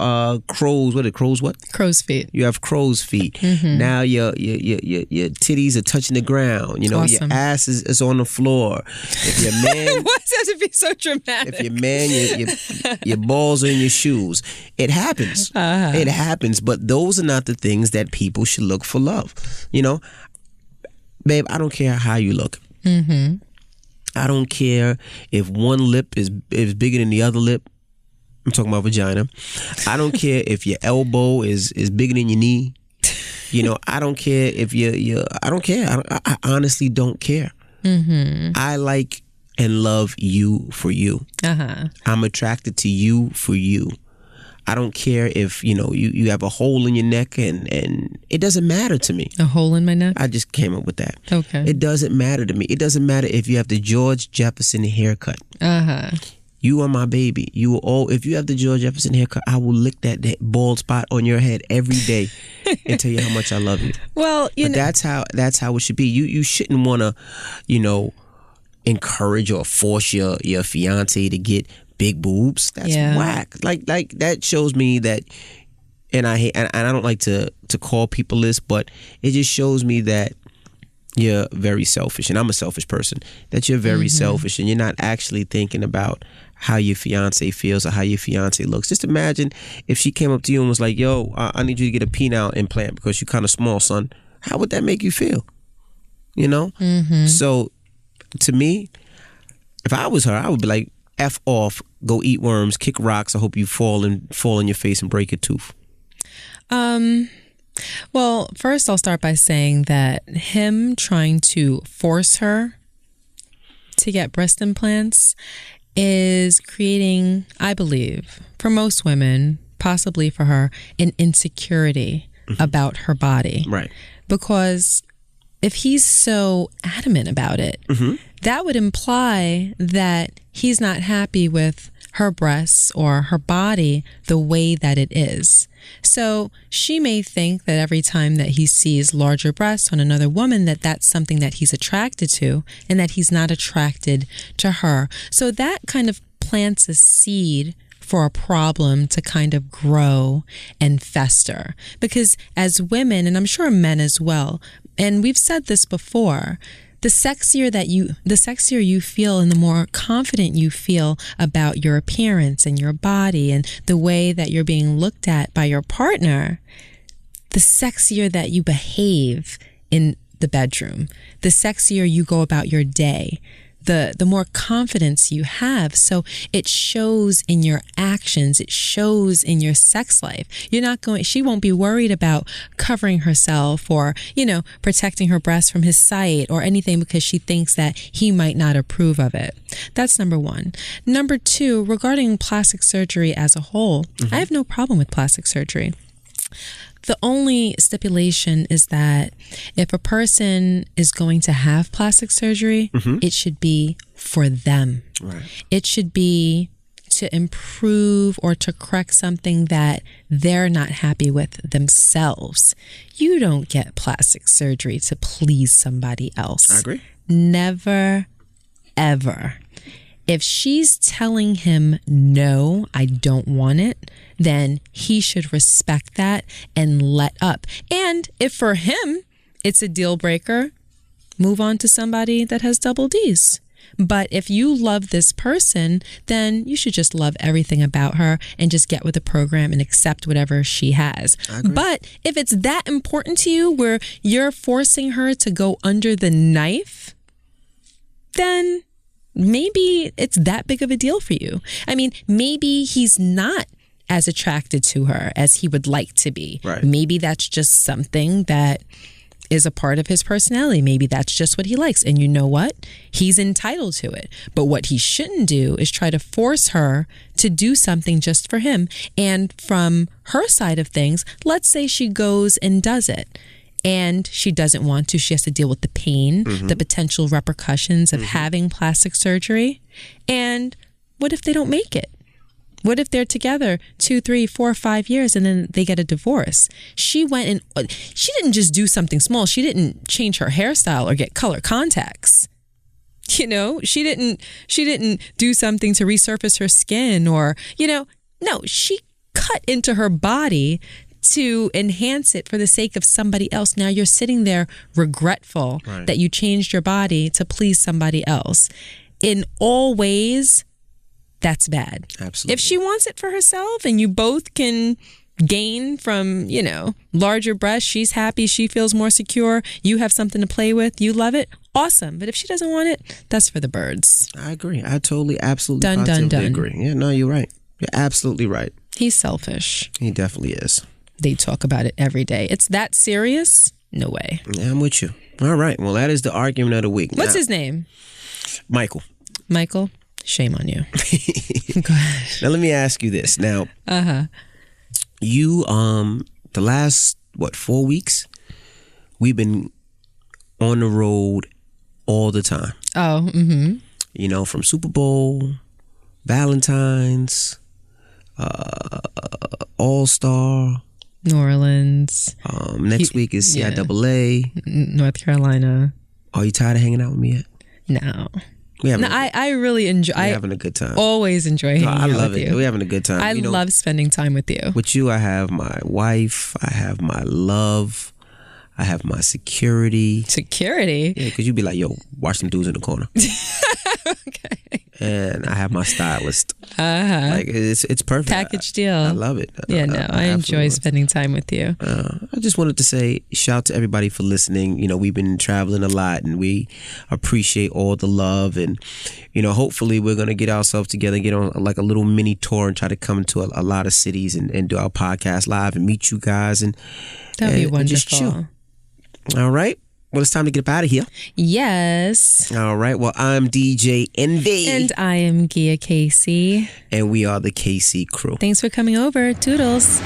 crows. What are crows? What? Crow's feet. You have crow's feet. Now your titties are touching the ground. You know, awesome. your ass is on the floor. If your man, why does it have to be so dramatic? If your man, your balls are in your shoes. It happens. It happens. But those are not the things that people should look for love. You know, babe, I don't care how you look. I don't care if one lip is bigger than the other lip. I'm talking about vagina. I don't care if your elbow is bigger than your knee. You know, I don't care if I don't care. I honestly don't care. I like and love you for you. I'm attracted to you for you. I don't care if, you know, you have a hole in your neck, and it doesn't matter to me. A hole in my neck? I just came up with that. Okay. It doesn't matter to me. It doesn't matter if you have the George Jefferson haircut. You are my baby. If you have the George Jefferson haircut, I will lick that bald spot on your head every day and tell you how much I love you. Well, that's how it should be. You shouldn't want to, you know, encourage or force your fiance to get big boobs. That's whack. Like that shows me that, and I hate, and I don't like to call people this, but it just shows me that you're very selfish, and I'm a selfish person. That you're very selfish, and you're not actually thinking about how your fiance feels or how your fiance looks. Just imagine if she came up to you and was like, "Yo, I need you to get a penile implant because you're kind of small, son." How would that make you feel? You know. So, to me, if I was her, I would be like, F off, go eat worms, kick rocks. I hope you fall on your face and break a tooth. Well, first I'll start by saying that him trying to force her to get breast implants is creating, I believe, for most women, possibly for her, an insecurity about her body. Right. Because if he's so adamant about it, that would imply that he's not happy with her breasts or her body the way that it is. So she may think that every time that he sees larger breasts on another woman, that that's something that he's attracted to, and that he's not attracted to her. So that kind of plants a seed for a problem to kind of grow and fester. Because as women, and I'm sure men as well, and we've said this before, the sexier you feel and the more confident you feel about your appearance and your body and the way that you're being looked at by your partner, the sexier that you behave in the bedroom, the sexier you go about your day, the more confidence you have. So it shows in your actions. It shows in your sex life. She won't be worried about covering herself or, protecting her breasts from his sight or anything because she thinks that he might not approve of it. That's number one. Number two, regarding plastic surgery as a whole, I have no problem with plastic surgery. The only stipulation is that if a person is going to have plastic surgery, it should be for them. Right. It should be to improve or to correct something that they're not happy with themselves. You don't get plastic surgery to please somebody else. I agree. Never, ever. If she's telling him, no, I don't want it, then he should respect that and let up. And if for him it's a deal breaker, move on to somebody that has double D's. But if you love this person, then you should just love everything about her and just get with the program and accept whatever she has. But if it's that important to you where you're forcing her to go under the knife, then maybe it's that big of a deal for you. I mean, maybe he's not as attracted to her as he would like to be. Right. Maybe that's just something that is a part of his personality. Maybe that's just what he likes. And you know what? He's entitled to it. But what he shouldn't do is try to force her to do something just for him. And from her side of things, let's say she goes and does it, and she doesn't want to. She has to deal with the pain, the potential repercussions of having plastic surgery. And what if they don't make it? What if they're together 2, 3, 4, 5 years and then they get a divorce? She went and she didn't just do something small. She didn't change her hairstyle or get color contacts. You know, she didn't do something to resurface her skin or, no, she cut into her body to enhance it for the sake of somebody else. Now you're sitting there regretful that you changed your body to please somebody else. In all ways, that's bad. Absolutely. If she wants it for herself and you both can gain from, larger breasts, she's happy, she feels more secure, you have something to play with, you love it, awesome. But if she doesn't want it, that's for the birds. I agree. I totally, absolutely, Done. agree. Yeah, no, you're right. You're absolutely right. He's selfish. He definitely is. They talk about it every day. It's that serious? No way. Yeah, I'm with you. All right. Well, that is the argument of the week. What's his name? Michael. Michael? Shame on you. Go ahead. Now let me ask you this. Now, you the last 4 weeks, we've been on the road all the time. Oh, From Super Bowl, Valentine's, All-Star, New Orleans. Next week is CIAA, North Carolina. Are you tired of hanging out with me yet? No. No, I really enjoy. We're having a good time. Always enjoy hanging out with you. I love it. We're having a good time. I love spending time with you. With you, I have my wife. I have my love. I have my security. Security? Yeah, because you'd be like, yo, watch them dudes in the corner. Okay. And I have my stylist. Like, it's perfect. Package deal. I love it. I enjoy spending time with you. I just wanted to say shout out to everybody for listening. We've been traveling a lot and we appreciate all the love. And, hopefully we're going to get ourselves together, get on like a little mini tour and try to come to a lot of cities and do our podcast live and meet you guys. And that'd be wonderful. And just chill. All right. Well, it's time to get up out of here. Yes. All right. Well, I'm DJ Envy. And I am Gia Casey. And we are the KC Crew. Thanks for coming over. Toodles.